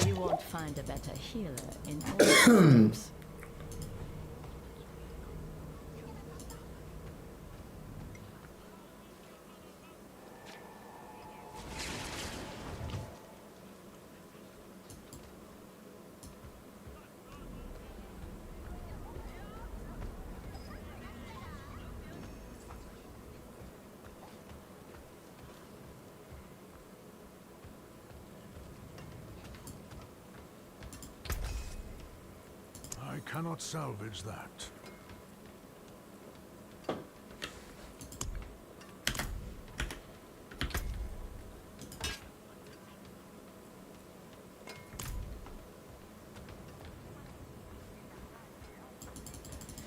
You won't find a better healer in all systems. I cannot salvage that.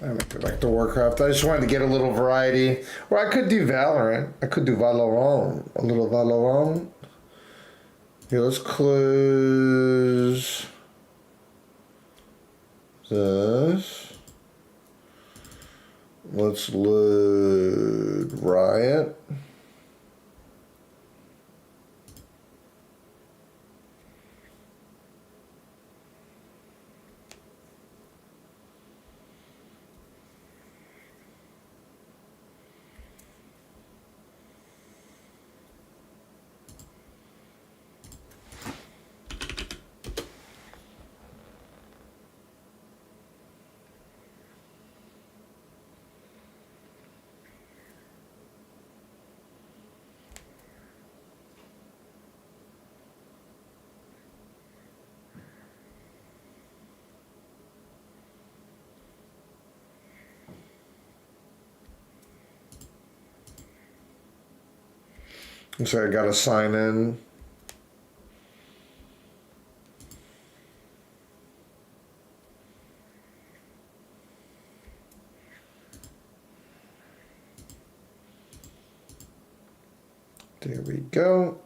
I'm gonna go back to Warcraft. I just wanted to get a little variety. Or I could do Valorant. I could do Valorant. A little Valorant. Here, let's close this. Let's load Riot. So I gotta sign in. There we go.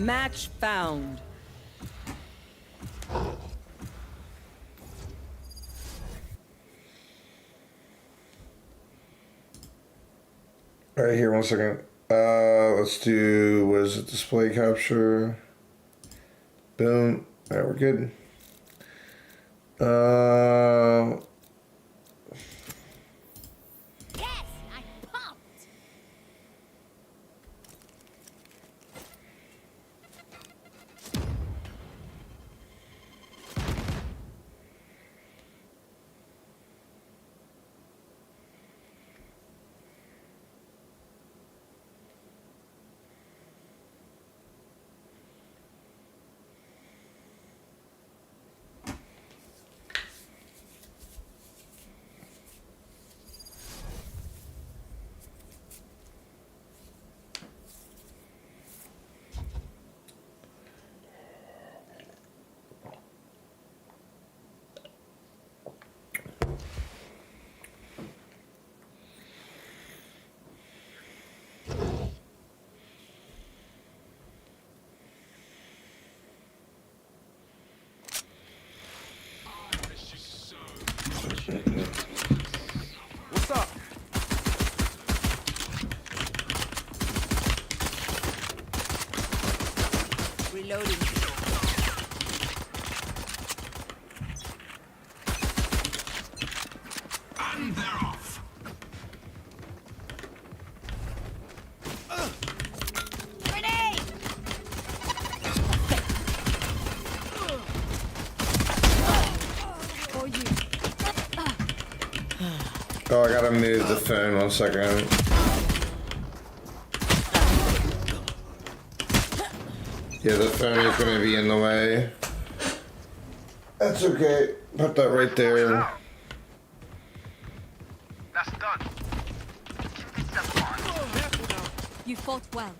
Match found. All right, here, 1 second. Let's do, what is it, display capture. Boom. All right, we're good. Yes, I'm pumped. What's up? Reloading. And they're off. Grenade! For you. Oh, I gotta move the phone 1 second. Yeah, the phone is gonna be in the way. That's okay. Put that right there. That's done. Keep it simple. You fought well.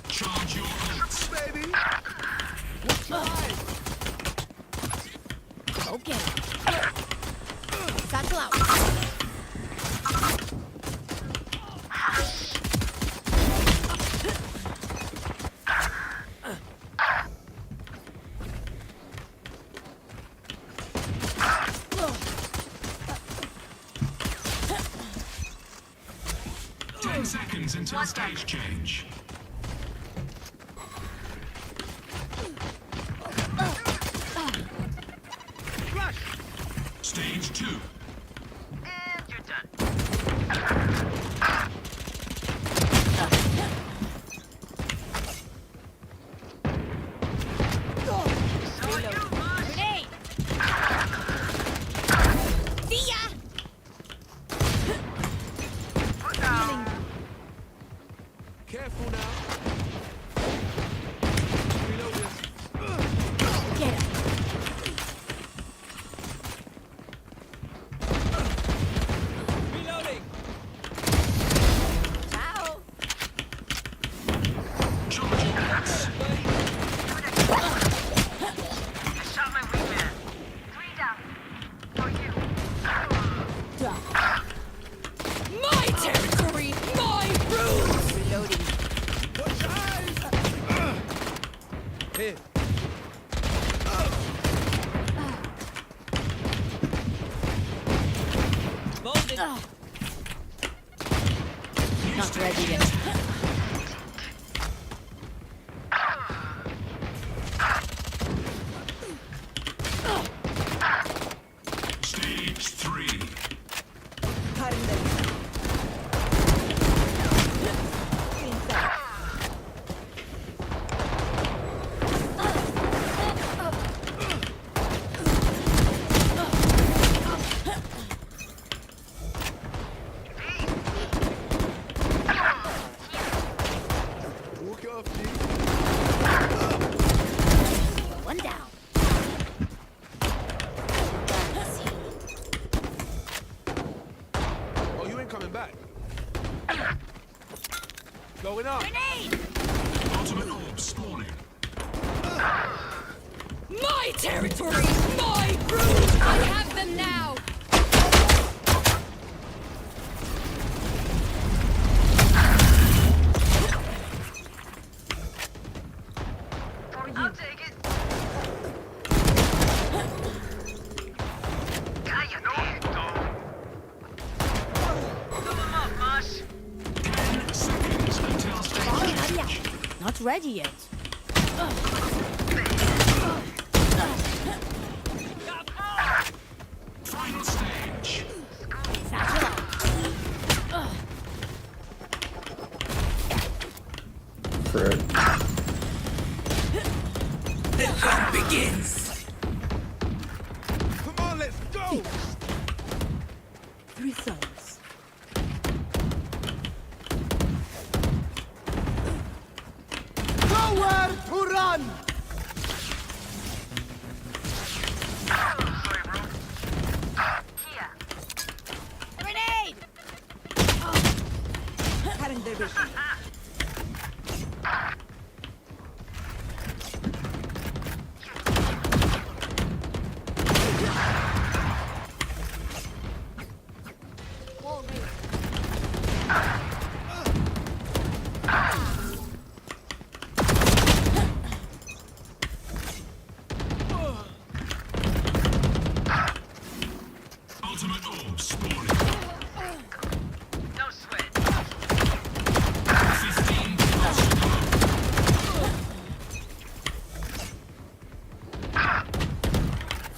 Charge your ults. Baby! Okay. Satchel out. Seconds until stage change. Stage 2. And you're done. Grenade! See ya! Put down. Careful now. Reloading. Get him. Reloading. Ciao. Charge your ults. I shot my wingman. 3 down. For you. My territory, my rules. Reloading. Watch your eyes! Here. Molded. Not ready yet. Stage 3. Walk it off, G. One down. Oh, you ain't coming back. Going up. Grenade! Ultimate orb spawning. My territory, my rules. I have them now! I'll take it. Cállate. Fill him up, Mosh. 10 seconds until stage change. Not ready yet. Final stage. Satchel out. Frick. The hunt begins. Come on, let's go. 3 souls. Nowhere to run. Sorry, bro. Here. Grenade! Current division. Ultimate orb spawning. No sweat. 15 kills to go.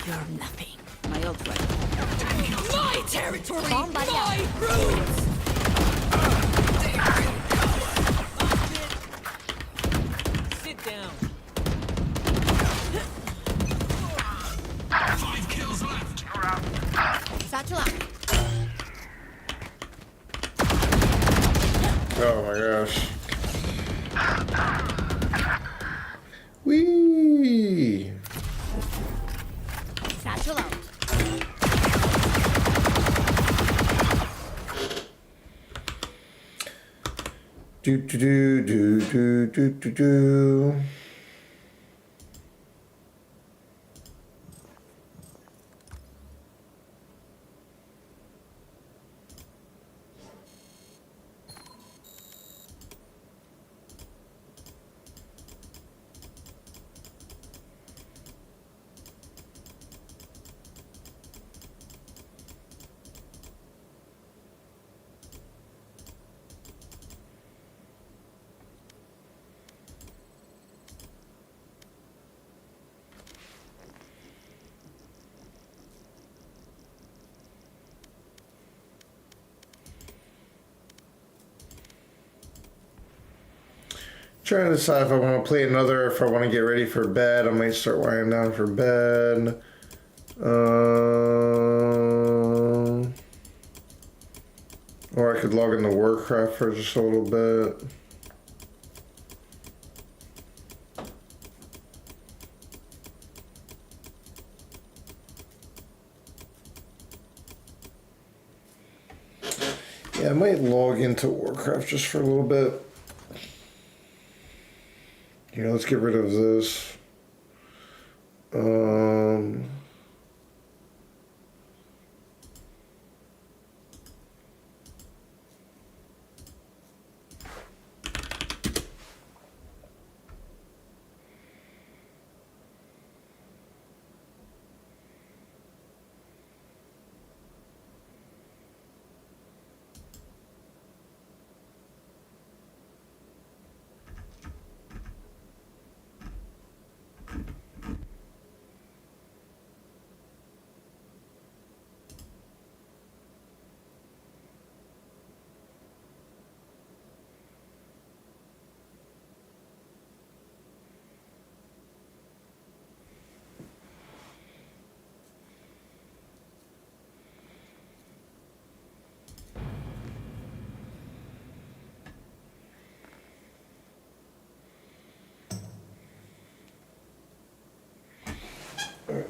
You're nothing. My ult ready. My territory! Bomb buddy out. My rules! Sit down. 5 kills left. Satchel out. Oh my gosh. Whee! Satchel out. Do do do do do do do do. Trying to decide if I want to play another, if I want to get ready for bed. I might start winding down for bed. Or I could log into Warcraft for just a little bit. Yeah, I might log into Warcraft just for a little bit. Here, let's get rid of this.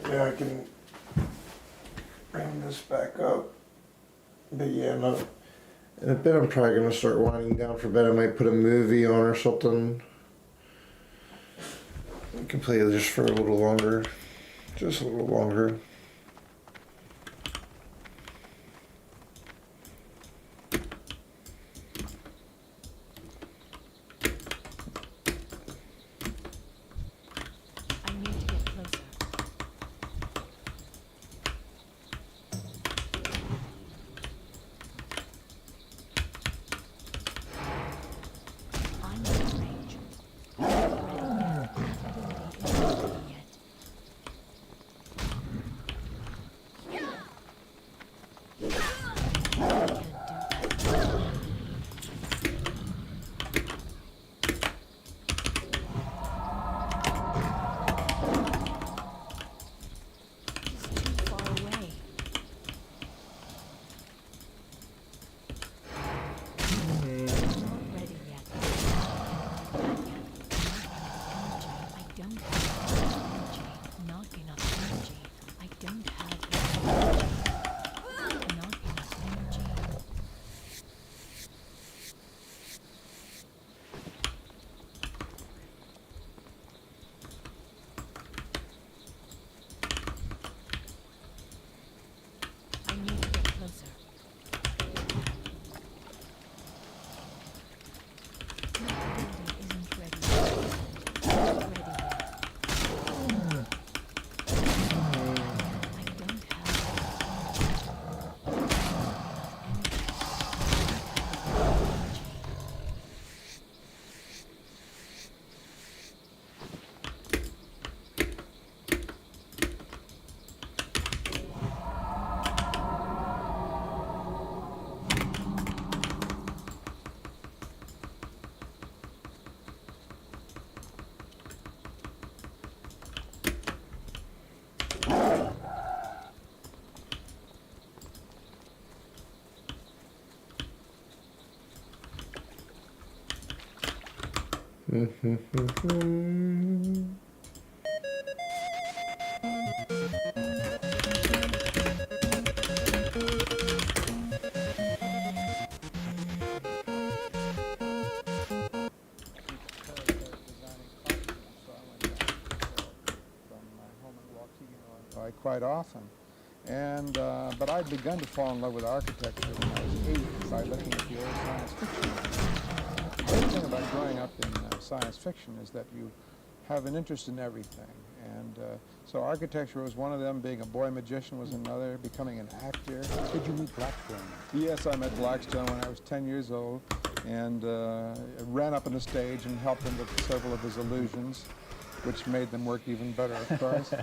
Yeah, I can bring this back up. But yeah, no. In a bit, I'm probably going to start winding down for bed. I might put a movie on or something. I can play it just for a little longer. Just a little longer. Quite often. And, but I'd begun to fall in love with architecture when I was 8 by looking at the old science fiction. The great thing about growing up in science fiction is that you have an interest in everything. And so architecture was one of them, being a boy magician was another, becoming an actor. Did you meet Blackstone? Yes, I met Blackstone when I was 10 years old and ran up on the stage and helped him with several of his illusions, which made them work even better, of course.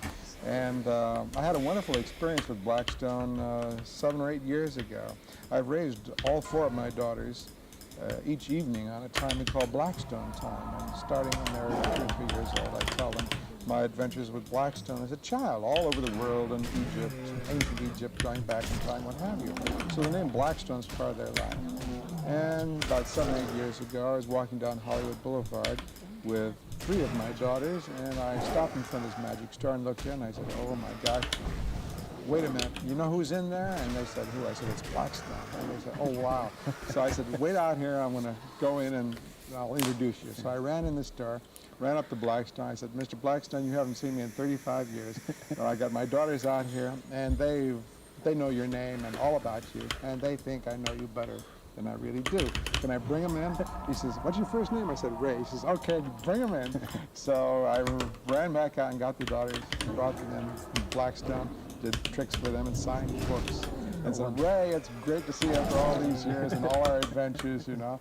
And I had a wonderful experience with Blackstone 7 or 8 years ago. I've raised all 4 of my daughters each evening on a time we call Blackstone time. And starting when they're 2 or 3 years old, I tell them my adventures with Blackstone as a child, all over the world, in Egypt, ancient Egypt, going back in time, what have you. So the name Blackstone's part of their life. And about 7 or 8 years ago, I was walking down Hollywood Boulevard with 3 of my daughters, and I stopped in front of this magic store and looked in, and I said, oh my gosh, wait a minute, you know who's in there? And they said, who? I said, it's Blackstone. And they said, oh wow. So I said, wait out here, I'm gonna go in and I'll introduce you. So I ran in the store, ran up to Blackstone. I said, Mr. Blackstone, you haven't seen me in 35 years. Well, I got my daughters out here, and they know your name and all about you, and they think I know you better than I really do. Can I bring him in? He says, what's your first name? I said, Ray. He says, okay, bring him in. So I ran back out and got the daughters, brought them in Blackstone, did tricks for them and signed books. And said, Ray, it's great to see you after all these years and all our adventures, you know.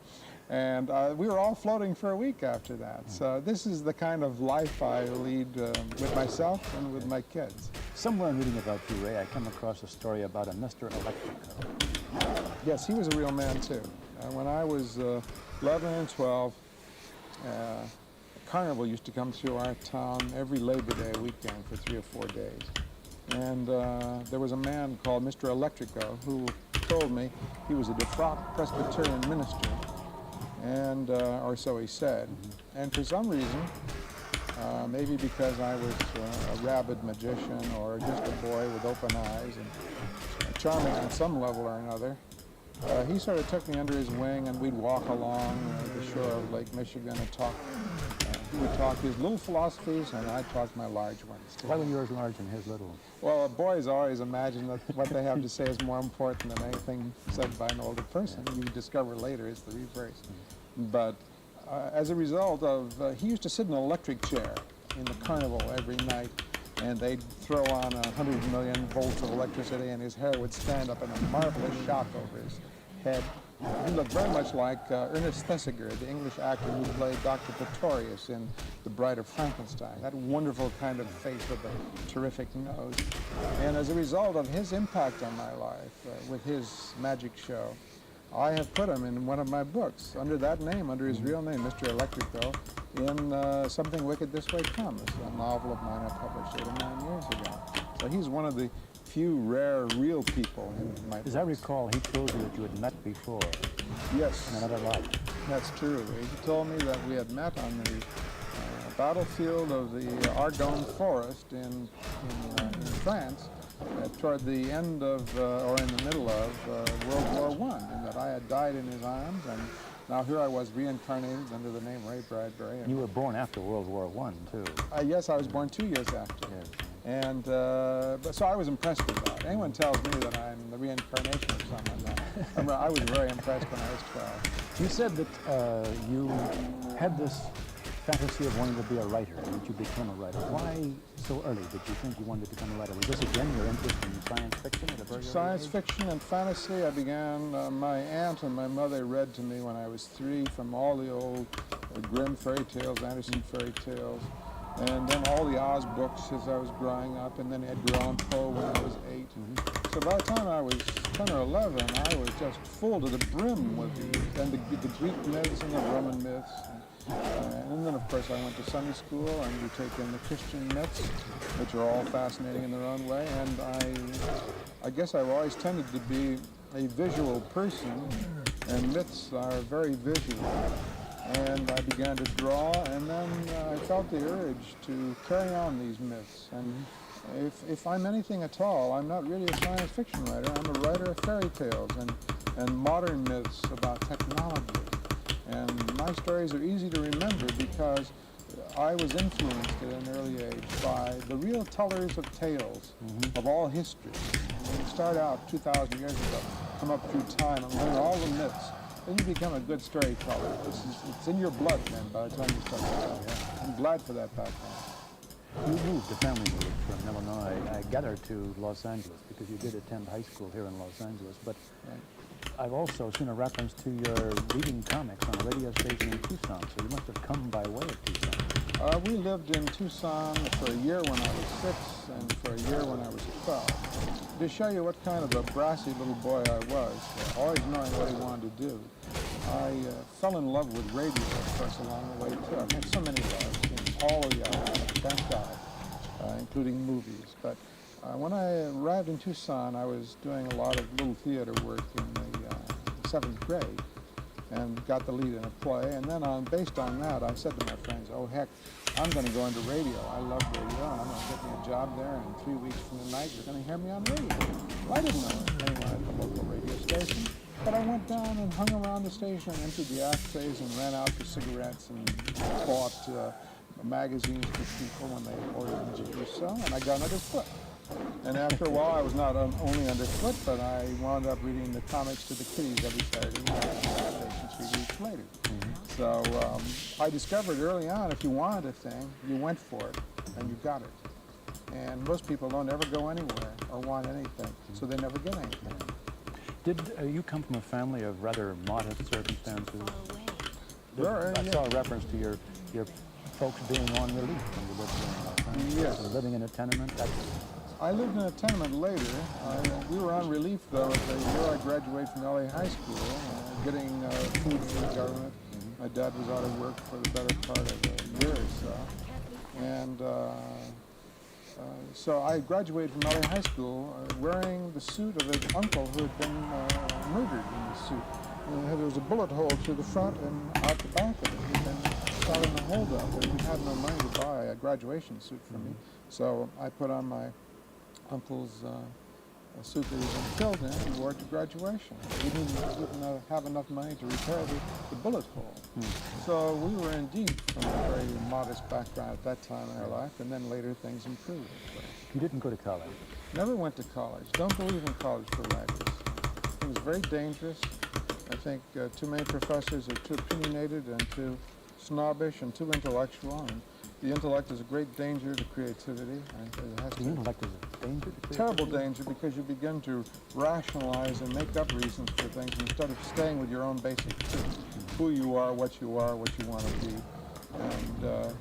And we were all floating for a week after that. So this is the kind of life I lead with myself and with my kids. Somewhere in reading about you, Ray, I come across a story about a Mr. Electrico. Yes, he was a real man, too. When I was 11 and 12, a carnival used to come through our town every Labor Day weekend for 3 or 4 days. And there was a man called Mr. Electrico who told me he was a defrocked Presbyterian minister, and or so he said. And for some reason, maybe because I was a rabid magician or just a boy with open eyes and charming on some level or another, he sort of took me under his wing, and we'd walk along the shore of Lake Michigan and talk. He would talk his little philosophies, and I'd talk my large ones. Why were yours large and his little? Well, boys always imagine that what they have to say is more important than anything said by an older person. You discover later it's the reverse. But as a result of, he used to sit in an electric chair in the carnival every night, and they'd throw on 100 million volts of electricity, and his hair would stand up in a marvelous shock over his head. He looked very much like Ernest Thesiger, the English actor who played Dr. Pretorius in The Bride of Frankenstein. That wonderful kind of face with a terrific nose. And as a result of his impact on my life with his magic show, I have put him in one of my books under that name, under his real name, Mr. Electrico, in Something Wicked This Way Comes, a novel of mine I published 8 or 9 years ago. So he's one of the few rare, real people in my books. As I recall, he told you that you had met before. Yes. In another life. That's true. He told me that we had met on the battlefield of the Argonne Forest in France toward the end of, or in the middle of, World War I, and that I had died in his arms, and now here I was reincarnated under the name Ray Bradbury. You were born after World War I, too. Yes, I was born 2 years after. Yes. And so I was impressed with that. Anyone tells me that I'm the reincarnation of someone, I was very impressed when I was 12. You said that you had this fantasy of wanting to be a writer, and that you became a writer. Why so early did you think you wanted to become a writer? Was this again your interest in science fiction at a very early Science age? fiction and fantasy, I began, my aunt and my mother read to me when I was 3 from all the old Grimm fairy tales, Anderson fairy tales, and then all the Oz books as I was growing up, and then Edgar Allan Poe when I was 8. So by the time I was 10 or 11, I was just full to the brim with the Greek myths and the Roman myths. And then, of course, I went to Sunday school, and we take in the Christian myths, which are all fascinating in their own way. And I guess I've always tended to be a visual person, and myths are very visual. and I began to draw, and then I felt the urge to carry on these myths. And if I'm anything at all, I'm not really a science fiction writer. I'm a writer of fairy tales and modern myths about technology. And my stories are easy to remember because I was influenced at an early age by the real tellers of tales of all history. When you start out 2,000 years ago, come up through time and learn all the myths, then you become a good storyteller. It's in your blood, man, by the time you start writing. Yeah. I'm glad for that background. You moved, the family moved from Illinois, I gather, to Los Angeles, because you did attend high school here in Los Angeles. But I've also seen a reference to your reading comics on a radio station in Tucson, so you must have come by way of Tucson. We lived in Tucson for a year when I was 6 and for a year when I was 12. To show you what kind of a brassy little boy I was, always knowing what he wanted to do, I fell in love with radio, of course, along the way, too. I've had so many loves in all of the elements, thank God, including movies. But when I arrived in Tucson, I was doing a lot of little theater work in the 7th grade and got the lead in a play. And then based on that, I said to my friends, oh, heck, I'm going to go into radio. I love radio, and I'm going to get me a job there, and 3 weeks from the night, you're going to hear me on radio. Well, I didn't know anyone at the local radio station, but I went down and hung around the station and emptied the ashtrays and ran out for cigarettes and bought magazines for people when they ordered them to do so, and I got underfoot. And after a while, I was not only underfoot, but I wound up reading the comics to the kiddies every Saturday night, and 3 weeks later. So I discovered early on, if you wanted a thing, you went for it, and you got it. And most people don't ever go anywhere or want anything, so they never get anything. Did you come from a family of rather modest circumstances? I Yeah. saw a reference to your folks being on relief when you lived in Los Angeles. Yes. So living in a tenement. I lived in a tenement later. We were on relief, though, the year I graduated from LA High School, getting food from the government. My dad was out of work for the better part of a year or so. And so I graduated from LA High School wearing the suit of an uncle who had been murdered in the suit. There was a bullet hole through the front and out the back of it. He'd been shot in the holdup, and we had no money to buy a graduation suit for me. So I put on my uncle's suit that he'd been killed in and wore it to graduation. We didn't have enough money to repair the bullet hole. So we were indeed from a very modest background at that time in our life, and then later things improved. You didn't go to college? Never went to college. Don't believe in college for writers. It was very dangerous. I think too many professors are too opinionated and too snobbish and too intellectual. And the intellect is a great danger to creativity. The intellect is a danger to creativity? Terrible danger, because you begin to rationalize and make up reasons for things instead of staying with your own basic truth. Who you are, what you want to be. And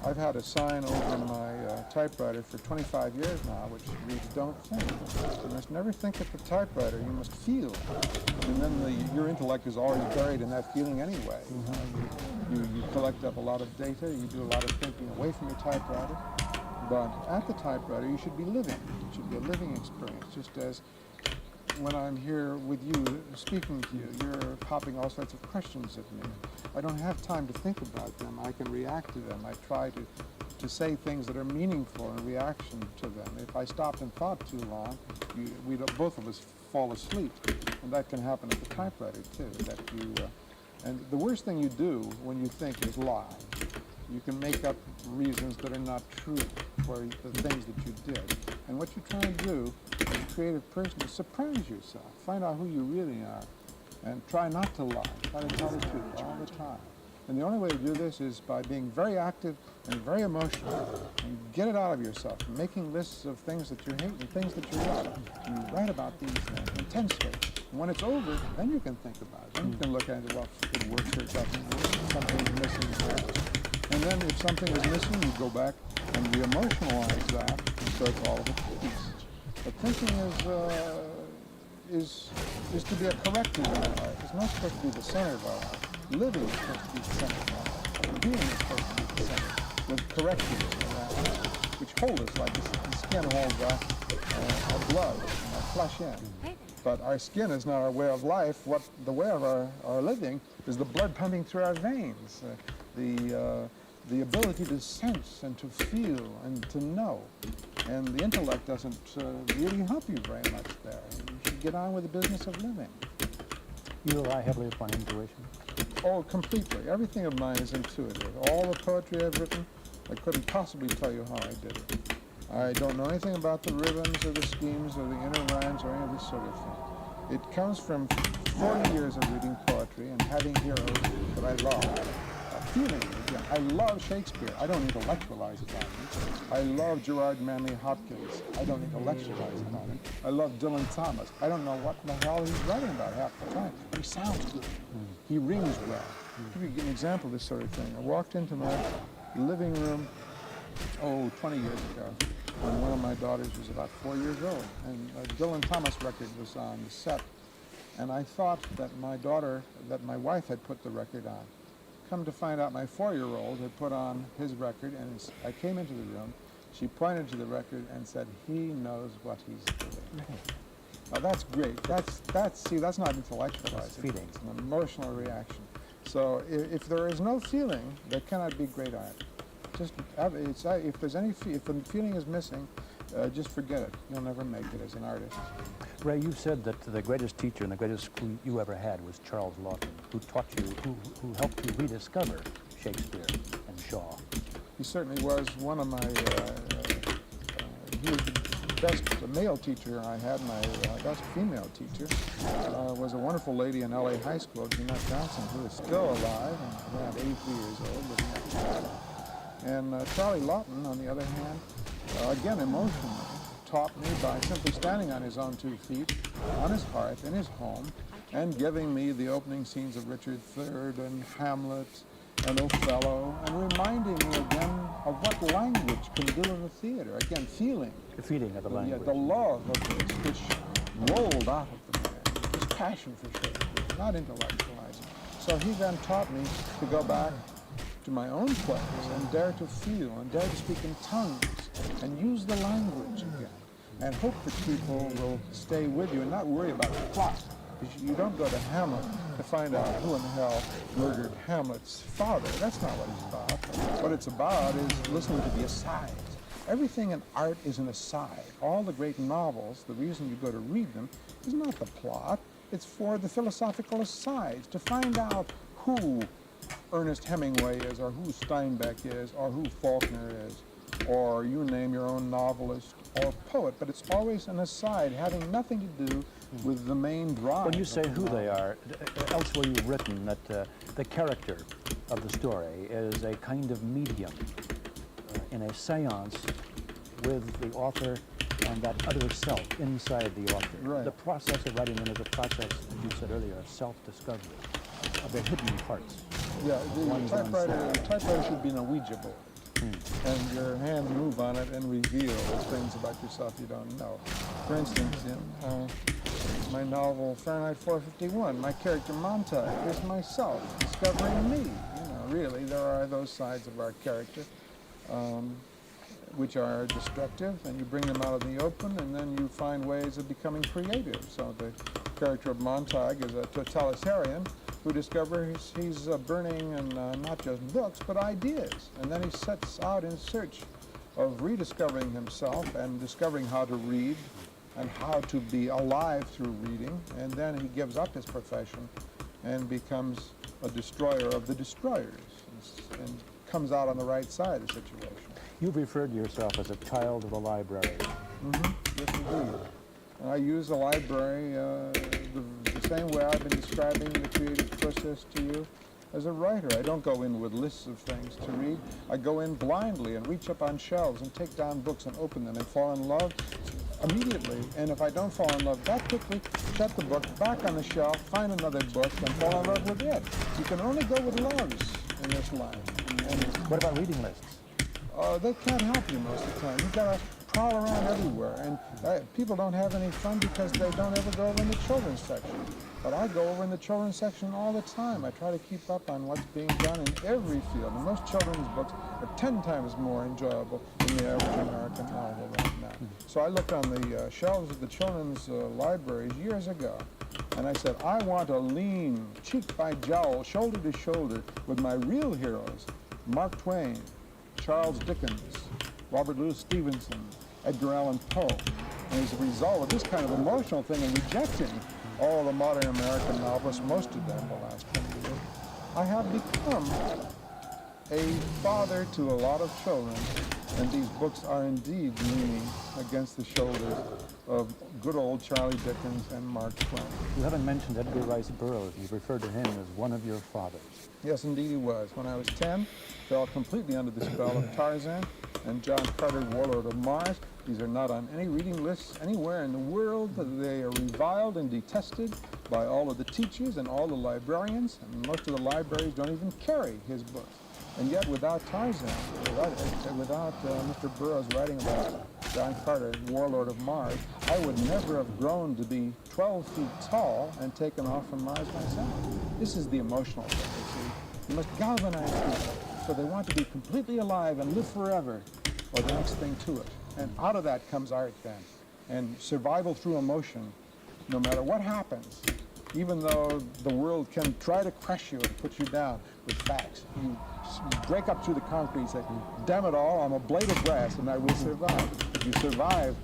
I've had a sign over my typewriter for 25 years now, which reads, don't think. You must never think at the typewriter, you must feel. And then your intellect is already buried in that feeling anyway. You collect up a lot of data, you do a lot of thinking away from your typewriter, but at the typewriter you should be living. It should be a living experience, just as when I'm here with you, speaking to you, you're popping all sorts of questions at me. I don't have time to think about them. I can react to them. I try to say things that are meaningful in reaction to them. If I stopped and thought too long, we'd both of us fall asleep. And that can happen at the typewriter, too. And the worst thing you do when you think is lie. You can make up reasons that are not true for the things that you did. And what you're trying to do as a creative person is surprise yourself. Find out who you really are. And try not to lie. Try to tell the truth all the time. And the only way to do this is by being very active and very emotional. And get it out of yourself. Making lists of things that you hate and things that you love. And you write about these intensely. And when it's over, then you can think about it. Then you can look at it, well, if it works or it doesn't work. Something's missing here. And then if something is missing, you go back and re-emotionalize that, so it's all of a piece. But thinking is to be a corrective in our life. It's not supposed to be the center of our life. Living is supposed to be the center of our life. Being is supposed to be the center, with correctives around, which hold us like the skin holds our blood and our flesh in. But our skin is not our way of life. What the way of our living is the blood pumping through our veins, the ability to sense and to feel and to know. And the intellect doesn't really help you very much there. You should get on with the business of living. You rely heavily upon intuition? Oh, completely. Everything of mine is intuitive. All the poetry I've written, I couldn't possibly tell you how I did it. I don't know anything about the rhythms or the schemes or the inner rhymes or any of this sort of thing. It comes from 40 years of reading poetry and having heroes that I love. Feeling it again. I love Shakespeare. I don't intellectualize about him. I love Gerard Manley Hopkins. I don't intellectualize about him. I love Dylan Thomas. I don't know what the hell he's writing about half the time, but he sounds good. He rings well. Give you an example of this sort of thing. I walked into my living room, 20 years ago, when one of my daughters was about 4 years old, and a Dylan Thomas record was on the set, and I thought that my wife had put the record on. Come to find out, my 4-year-old had put on his record, and I came into the room. She pointed to the record and said, "He knows what he's doing." Now that's great. That's not intellectualizing. That's feeling. It's an emotional reaction. So if there is no feeling, there cannot be great art. Just if the feeling is missing, just forget it. You'll never make it as an artist. Ray, you said that the greatest teacher and the greatest school you ever had was Charles Laughton, who taught you, who helped you rediscover Shakespeare and Shaw. He certainly was one of my, he was the best male teacher I had. My best female teacher was a wonderful lady in LA High School, Jeanette Johnson, who is still alive and around 83 years old, living at Florida. And Charlie Laughton, on the other hand, again emotionally, taught me by simply standing on his own 2 feet, on his hearth, in his home, and giving me the opening scenes of Richard III and Hamlet and Othello, and reminding me again of what language can do in the theater. Again, feeling. The feeling of the language. Yeah, the love of this, which rolled out of the man. His passion for Shakespeare, not intellectualizing. So he then taught me to go back to my own plays and dare to feel and dare to speak in tongues and use the language again and hope that people will stay with you and not worry about the plot. Because you don't go to Hamlet to find out who in the hell murdered Hamlet's father. That's not what it's about. What it's about is listening to the asides. Everything in art is an aside. All the great novels, the reason you go to read them is not the plot. It's for the philosophical asides, to find out who Ernest Hemingway is, or who Steinbeck is, or who Faulkner is, or you name your own novelist or poet, but it's always an aside, having nothing to do with the main drive. When you say who they are, elsewhere you've written that the character of the story is a kind of medium in a seance with the author and that other self inside the author. Right. The process of writing them is a process, as you said earlier, of self-discovery, of the hidden parts. Yeah, the typewriter should be an Ouija board. And your hands move on it and reveal things about yourself you don't know. For instance, in my novel Fahrenheit 451, my character Montag is myself discovering me. Really, there are those sides of our character which are destructive, and you bring them out in the open, and then you find ways of becoming creative. So the character of Montag is a totalitarian who discovers he's burning not just books, but ideas. And then he sets out in search of rediscovering himself and discovering how to read and how to be alive through reading. And then he gives up his profession and becomes a destroyer of the destroyers and comes out on the right side of the situation. You've referred to yourself as a child of the library. Yes, indeed. I use the library the same way I've been describing the creative process to you as a writer. I don't go in with lists of things to read. I go in blindly and reach up on shelves and take down books and open them and fall in love immediately. And if I don't fall in love that quickly, shut the book, back on the shelf, find another book, and fall in love with it. You can only go with loves in this life. And what about reading lists? They can't help you most of the time. You've got to prowl around everywhere, and people don't have any fun because they don't ever go in the children's section. But I go over in the children's section all the time. I try to keep up on what's being done in every field. And most children's books are 10 times more enjoyable than the average American novel right now. So I looked on the shelves of the children's libraries years ago, and I said, I want to lean cheek by jowl, shoulder to shoulder with my real heroes, Mark Twain, Charles Dickens, Robert Louis Stevenson, Edgar Allan Poe. And as a result of this kind of emotional thing and rejecting all the modern American novelists, most of them the last 20 years, I have become a father to a lot of children, and these books are indeed leaning against the shoulders of good old Charlie Dickens and Mark Twain. You haven't mentioned Edgar Rice Burroughs. You've referred to him as one of your fathers. Yes, indeed he was. When I was 10, fell completely under the spell of Tarzan and John Carter, Warlord of Mars. These are not on any reading lists anywhere in the world. They are reviled and detested by all of the teachers and all the librarians, and most of the libraries don't even carry his books. And yet without Tarzan, without Mr. Burroughs writing about John Carter, Warlord of Mars, I would never have grown to be 12 feet tall and taken off from Mars myself. This is the emotional thing, you see. You must galvanize people so they want to be completely alive and live forever, or the next thing to it. And out of that comes art then, and survival through emotion, no matter what happens. Even though the world can try to crush you and put you down with facts, you break up through the concrete and say, damn it all, I'm a blade of grass and I will survive. You survive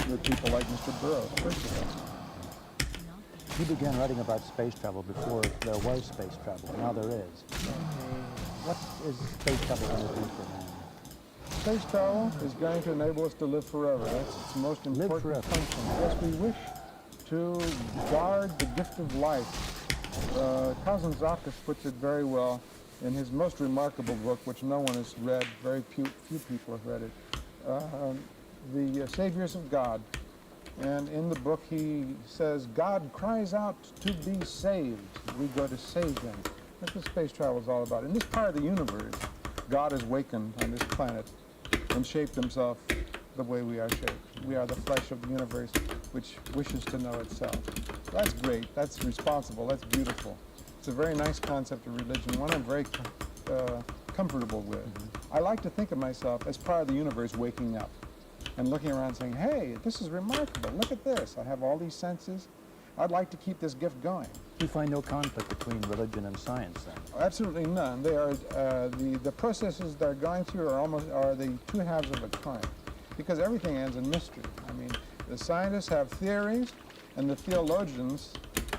with people like Mr. Burroughs, first of all. You began writing about space travel before there was space travel. Now there is. What is space travel going to do for man? Space travel is going to enable us to live forever. That's its most important function. Yes, we wish to guard the gift of life. Kazantzakis puts it very well in his most remarkable book, which no one has read, very few people have read it, The Saviors of God. And in the book he says, God cries out to be saved. We go to save him. That's what space travel is all about. In this part of the universe, God has wakened on this planet and shaped himself the way we are shaped. We are the flesh of the universe which wishes to know itself. That's great, that's responsible, that's beautiful. It's a very nice concept of religion, one I'm very comfortable with. I like to think of myself as part of the universe waking up and looking around saying, hey, this is remarkable, look at this. I have all these senses. I'd like to keep this gift going. You find no conflict between religion and science then? Absolutely none. They are, the processes they're going through are the two halves of a coin, because everything ends in mystery. I mean, the scientists have theories and the theologians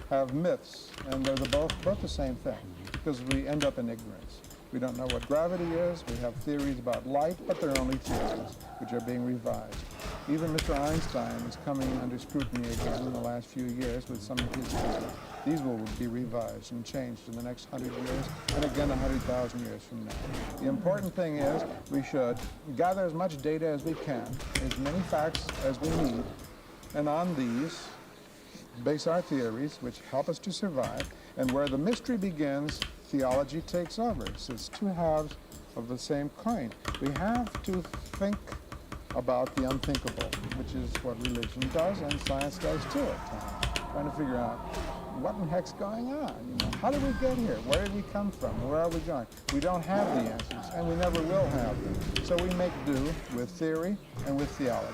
have myths, and they're both the same thing, because we end up in ignorance. We don't know what gravity is. We have theories about light, but they're only theories, which are being revised. Even Mr. Einstein is coming under scrutiny again in the last few years with some of his theories. These will be revised and changed in the next 100 years, and again 100,000 years from now. The important thing is we should gather as much data as we can, as many facts as we need, and on these, base our theories, which help us to survive, and where the mystery begins, theology takes over. So it's two halves of the same coin. We have to think about the unthinkable, which is what religion does and science does too at times. Trying to figure out what in the heck's going on? You know, how did we get here? Where did we come from? Where are we going? We don't have the answers, and we never will have them. So we make do with theory and with theology.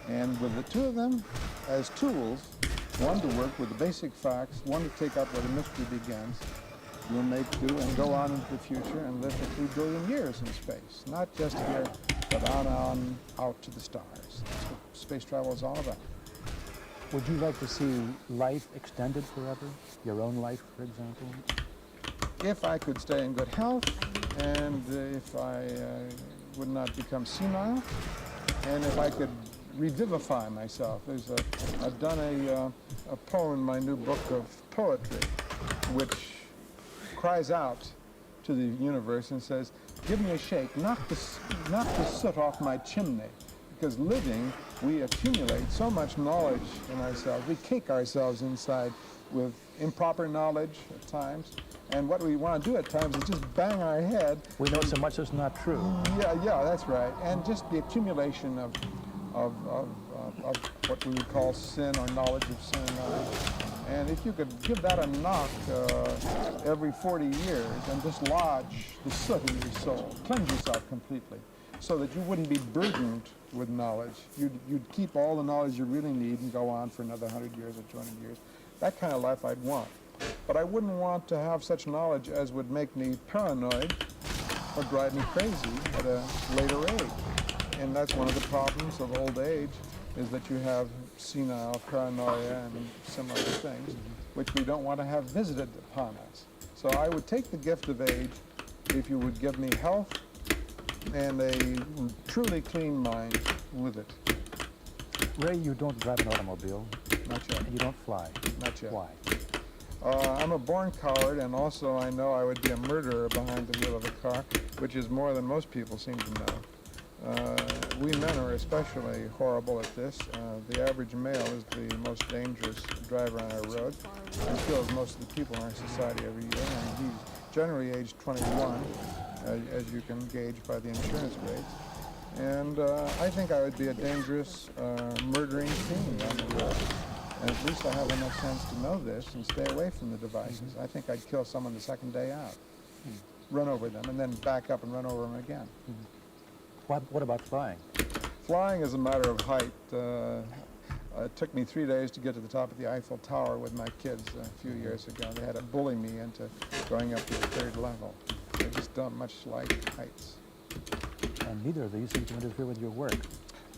And with the two of them as tools, one to work with the basic facts, one to take up where the mystery begins, we'll make do and go on into the future and live for 3 billion years in space. Not just here, but on out to the stars. That's what space travel is all about. Would you like to see life extended forever? Your own life, for example? If I could stay in good health, and if I would not become senile, and if I could revivify myself. I've done a poem in my new book of poetry, which cries out to the universe and says, give me a shake, knock the soot off my chimney. Because living, we accumulate so much knowledge in ourselves. We cake ourselves inside with improper knowledge at times. And what we want to do at times is just bang our head. We know so much that's not true. Yeah, that's right. And just the accumulation of of what we would call sin or knowledge of sin and knowledge. And if you could give that a knock every 40 years and dislodge the soot in your soul, cleanse yourself completely, so that you wouldn't be burdened with knowledge. You'd keep all the knowledge you really need and go on for another 100 years or 200 years. That kind of life I'd want. But I wouldn't want to have such knowledge as would make me paranoid or drive me crazy at a later age. And that's one of the problems of old age, is that you have senile paranoia and similar things, which we don't want to have visited upon us. So I would take the gift of age if you would give me health and a truly clean mind with it. Ray, you don't drive an automobile. Not yet. And you don't fly. Not yet. Why? I'm a born coward, and also I know I would be a murderer behind the wheel of a car, which is more than most people seem to know. We men are especially horrible at this. The average male is the most dangerous driver on our road and kills most of the people in our society every year. And he's generally aged 21, as you can gauge by the insurance rates. And I think I would be a dangerous, murdering fiend on the road. And at least I have enough sense to know this and stay away from the devices. I think I'd kill someone the second day out, run over them, and then back up and run over them again. What about flying? Flying is a matter of height. It took me 3 days to get to the top of the Eiffel Tower with my kids a few years ago. They had to bully me into going up to the 3rd level. They just don't much like heights. And neither of these seem to interfere with your work.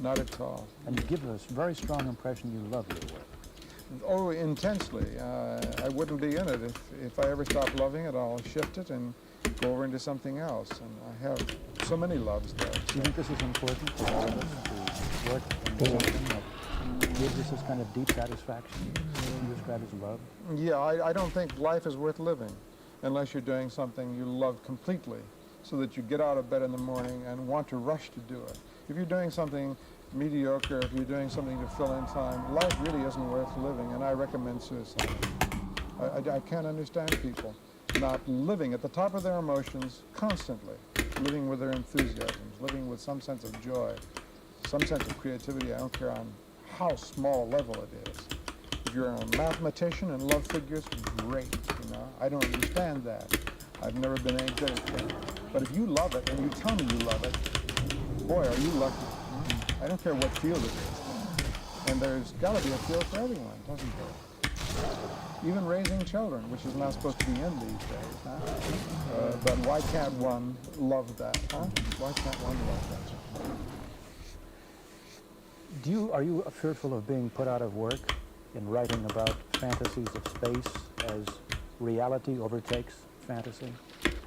Not at all. And you give us a very strong impression you love your work. Oh, intensely. I wouldn't be in it. If I ever stop loving it, I'll shift it and go over into something else. And I have so many loves there. Do you think this is important for all of us to work in something that gives us this kind of deep satisfaction you describe as love? Yeah, I don't think life is worth living unless you're doing something you love completely, so that you get out of bed in the morning and want to rush to do it. If you're doing something mediocre, if you're doing something to fill in time, life really isn't worth living, and I recommend suicide. I can't understand people not living at the top of their emotions constantly, living with their enthusiasms, living with some sense of joy, some sense of creativity. I don't care on how small a level it is. If you're a mathematician and love figures, great, you know. I don't understand that. I've never been any good at that. But if you love it and you tell me you love it, boy, are you lucky. I don't care what field it is. And there's got to be a field for everyone, doesn't there? Even raising children, which is not supposed to be in these days, huh? But why can't one love that, huh? Why can't one love that? Are you fearful of being put out of work in writing about fantasies of space as reality overtakes fantasy?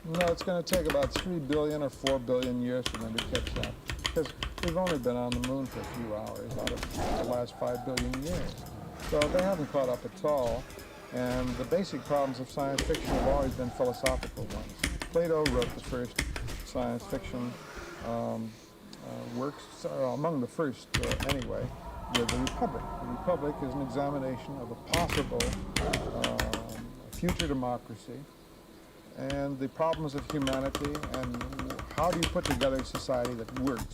No, it's going to take about 3 billion or 4 billion years for them to catch up. Because we've only been on the moon for a few hours out of the last 5 billion years. So they haven't caught up at all. And the basic problems of science fiction have always been philosophical ones. Plato wrote the first science fiction works, among the first anyway, with the Republic. The Republic is an examination of a possible future democracy and the problems of humanity and how do you put together a society that works.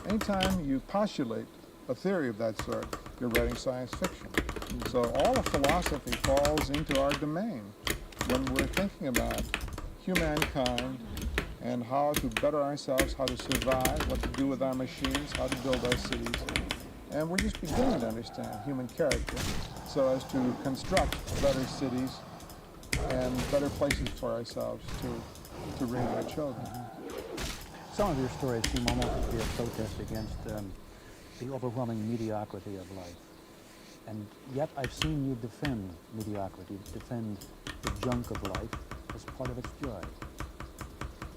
Anytime you postulate a theory of that sort, you're writing science fiction. So all of philosophy falls into our domain when we're thinking about humankind and how to better ourselves, how to survive, what to do with our machines, how to build our cities. And we're just beginning to understand human character so as to construct better cities and better places for ourselves to raise our children. Some of your stories seem almost to be a protest against the overwhelming mediocrity of life. And yet I've seen you defend mediocrity, defend the junk of life as part of its joy.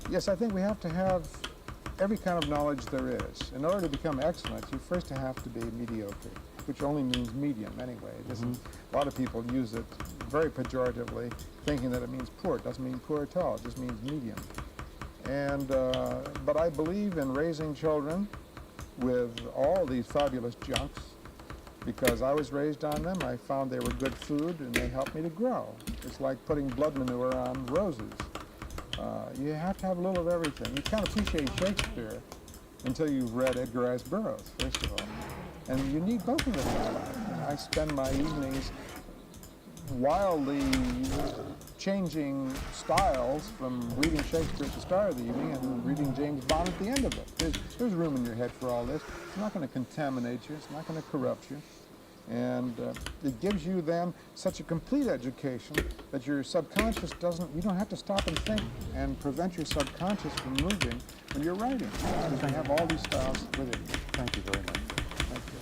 Yes, I think we have to have every kind of knowledge there is. In order to become excellent, you first have to be mediocre, which only means medium anyway. It isn't, a lot of people use it very pejoratively, thinking that it means poor. It doesn't mean poor at all. It just means medium. And, but I believe in raising children with all these fabulous junks, because I was raised on them. I found they were good food and they helped me to grow. It's like putting blood manure on roses. You have to have a little of everything. You can't appreciate Shakespeare until you've read Edgar Rice Burroughs, first of all. And you need both of them in your life. And I spend my evenings wildly changing styles from reading Shakespeare at the start of the evening and reading James Bond at the end of it. There's room in your head for all this. It's not going to contaminate you. It's not going to corrupt you. And it gives you then such a complete education that your subconscious you don't have to stop and think and prevent your subconscious from moving when you're writing. You can have all these styles with it. Thank you very much. Thank you.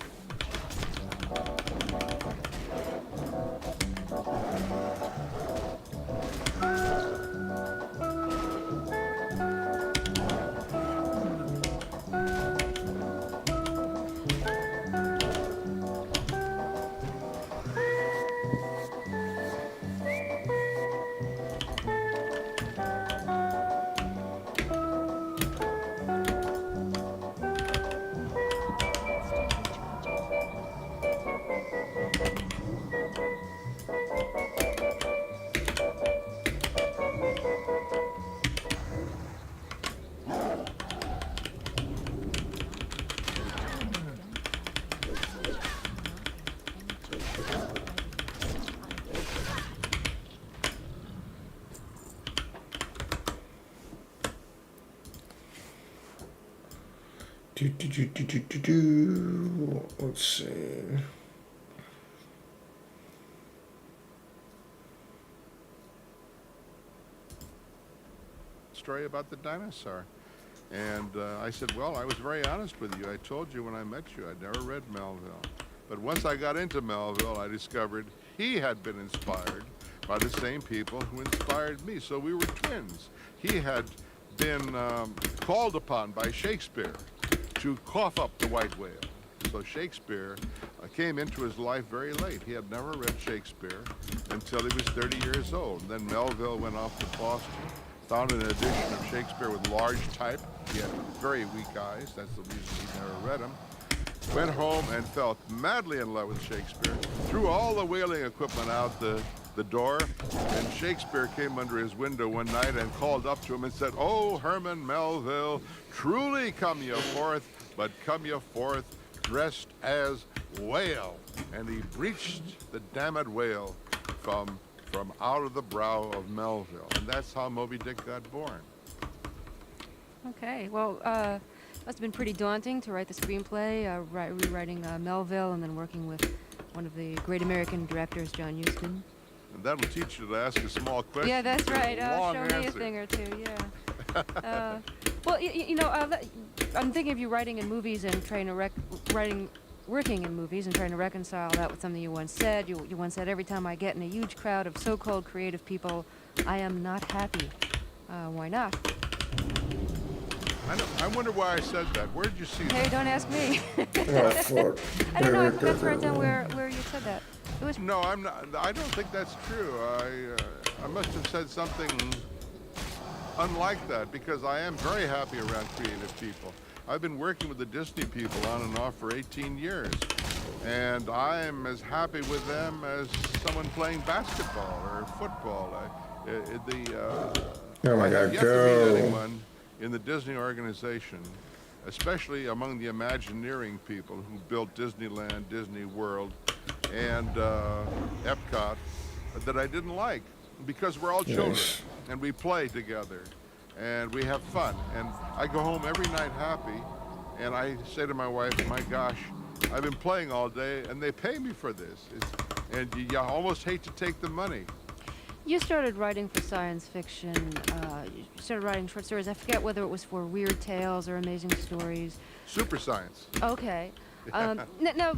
Let's see. Story about the dinosaur. And I said, well, I was very honest with you. I told you when I met you I'd never read Melville. But once I got into Melville, I discovered he had been inspired by the same people who inspired me. So we were twins. He had been called upon by Shakespeare to cough up the white whale. So Shakespeare came into his life very late. He had never read Shakespeare until he was 30 years old. Then Melville went off to Boston, found an edition of Shakespeare with large type. He had very weak eyes. That's the reason he never read him. Went home and fell madly in love with Shakespeare, threw all the whaling equipment out the door, and Shakespeare came under his window one night and called up to him and said, "Oh, Herman Melville, truly come ye forth, but come ye forth dressed as whale." And he breached the damned whale from out of the brow of Melville. And that's how Moby Dick got born. Okay, well, must have been pretty daunting to write the screenplay, rewriting Melville, and then working with one of the great American directors, John Huston. And that'll teach you to ask a small question. Yeah, that's right. Long Show me a answer. thing or two, yeah. Well, you know, I'm thinking of you writing in movies and trying to working in movies and trying to reconcile that with something you once said. You once said, every time I get in a huge crowd of so-called creative people, I am not happy. Why not? I wonder why I said that. Where did you see Hey, that? don't ask me. Oh, fuck. I don't know. I forgot to write down where you said that. It was. No, I'm not. I don't think that's true. I must have said something unlike that, because I am very happy around creative people. I've been working with the Disney people on and off for 18 years, and I'm as happy with them as someone playing basketball or football. Oh my I have God, yet to go. meet anyone in the Disney organization, especially among the Imagineering people who built Disneyland, Disney World, and Epcot, that I didn't like, because we're all children, Yes. and we play together, and we have fun, and I go home every night happy, and I say to my wife, my gosh, I've been playing all day, and they pay me for this, and you almost hate to take the money. You started writing for science fiction. You started writing short stories. I forget whether it was for weird tales or amazing stories. Super science. Okay. Now,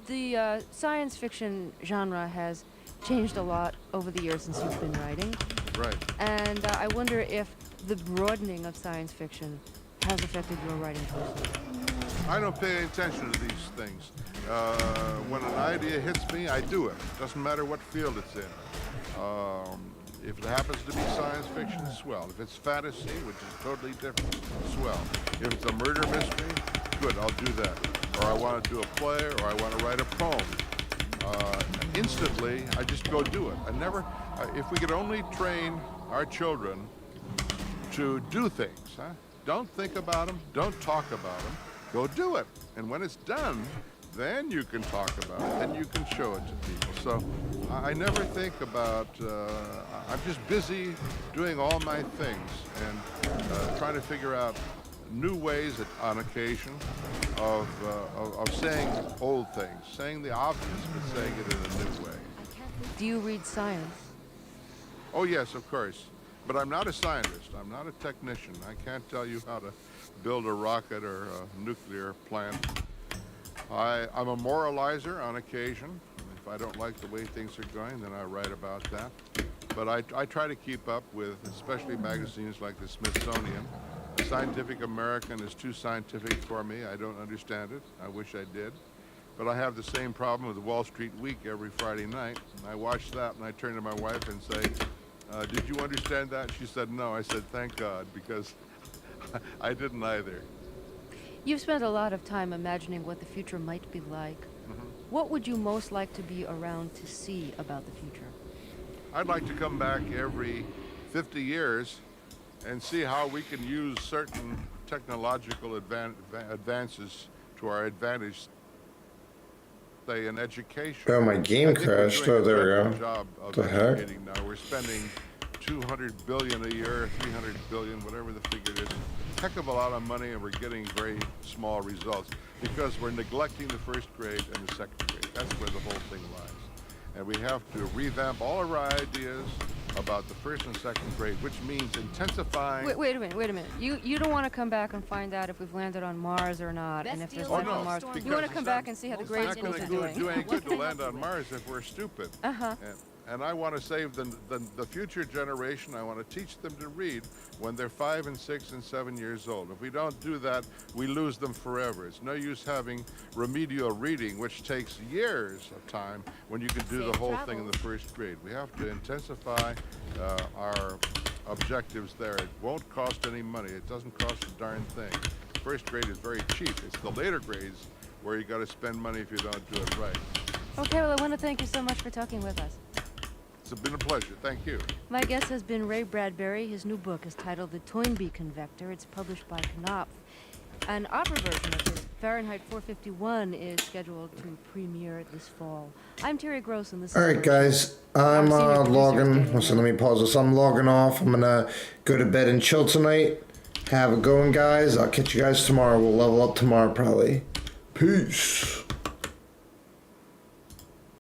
the science fiction genre has changed a lot over the years since you've been writing. Right. And I wonder if the broadening of science fiction has affected your writing choices. I don't pay attention to these things. When an idea hits me, I do it. Doesn't matter what field it's in. If it happens to be science fiction, swell. If it's fantasy, which is totally different, swell. If it's a murder mystery, good, I'll do that. Or I want to do a play, or I want to write a poem. Instantly, I just go do it. If we could only train our children to do things, huh? Don't think about them, don't talk about them, go do it. And when it's done, then you can talk about it, then you can show it to people. So I never think about, I'm just busy doing all my things and trying to figure out new ways on occasion of saying old things, saying the obvious, but saying it in a new way. Do you read science? Oh yes, of course. But I'm not a scientist. I'm not a technician. I can't tell you how to build a rocket or a nuclear plant. I'm a moralizer on occasion. If I don't like the way things are going, then I write about that. But I try to keep up with, especially magazines like the Smithsonian. Scientific American is too scientific for me. I don't understand it. I wish I did. But I have the same problem with Wall Street Week every Friday night. I watch that and I turn to my wife and say, did you understand that? She said, no. I said, thank God, because I didn't either. You've spent a lot of time imagining what the future might be like. What would you most like to be around to see about the future? I'd like to come back every 50 years and see how we can use certain technological advances to our advantage, say in education. Oh, my game crashed. Oh, there we go. Job of The heck? educating now. We're spending 200 billion a year, 300 billion, whatever the figure is. Heck of a lot of money, and we're getting very small results because we're neglecting the first grade and the second grade. That's where the whole thing lies. And we have to revamp all of our ideas about the first and second grade, which means intensifying. Wait a minute. You don't want to come back and find out if we've landed on Mars or not, and if there's life on Mars. You want to come back and see how the grade it's not schools are going to do any doing. good to land on Mars if we're stupid. And I want to save the future generation. I want to teach them to read when they're 5 and 6 and 7 years old. If we don't do that, we lose them forever. It's no use having remedial reading, which takes years of time, when you can do the whole thing in the first grade. We have to intensify our objectives there. It won't cost any money. It doesn't cost a darn thing. First grade is very cheap. It's the later grades where you got to spend money if you don't do it right. Okay, well, I want to thank you so much for talking with us. It's been a pleasure. Thank you. My guest has been Ray Bradbury. His new book is titled The Toynbee Convector. It's published by Knopf. An opera version of his Fahrenheit 451 is scheduled to premiere this fall. I'm Terry Gross, and this is... All right, guys. I'm logging. Listen, let me pause this. I'm logging off. I'm gonna go to bed and chill tonight. Have a going, guys. I'll catch you guys tomorrow. We'll level up tomorrow, probably. Peace.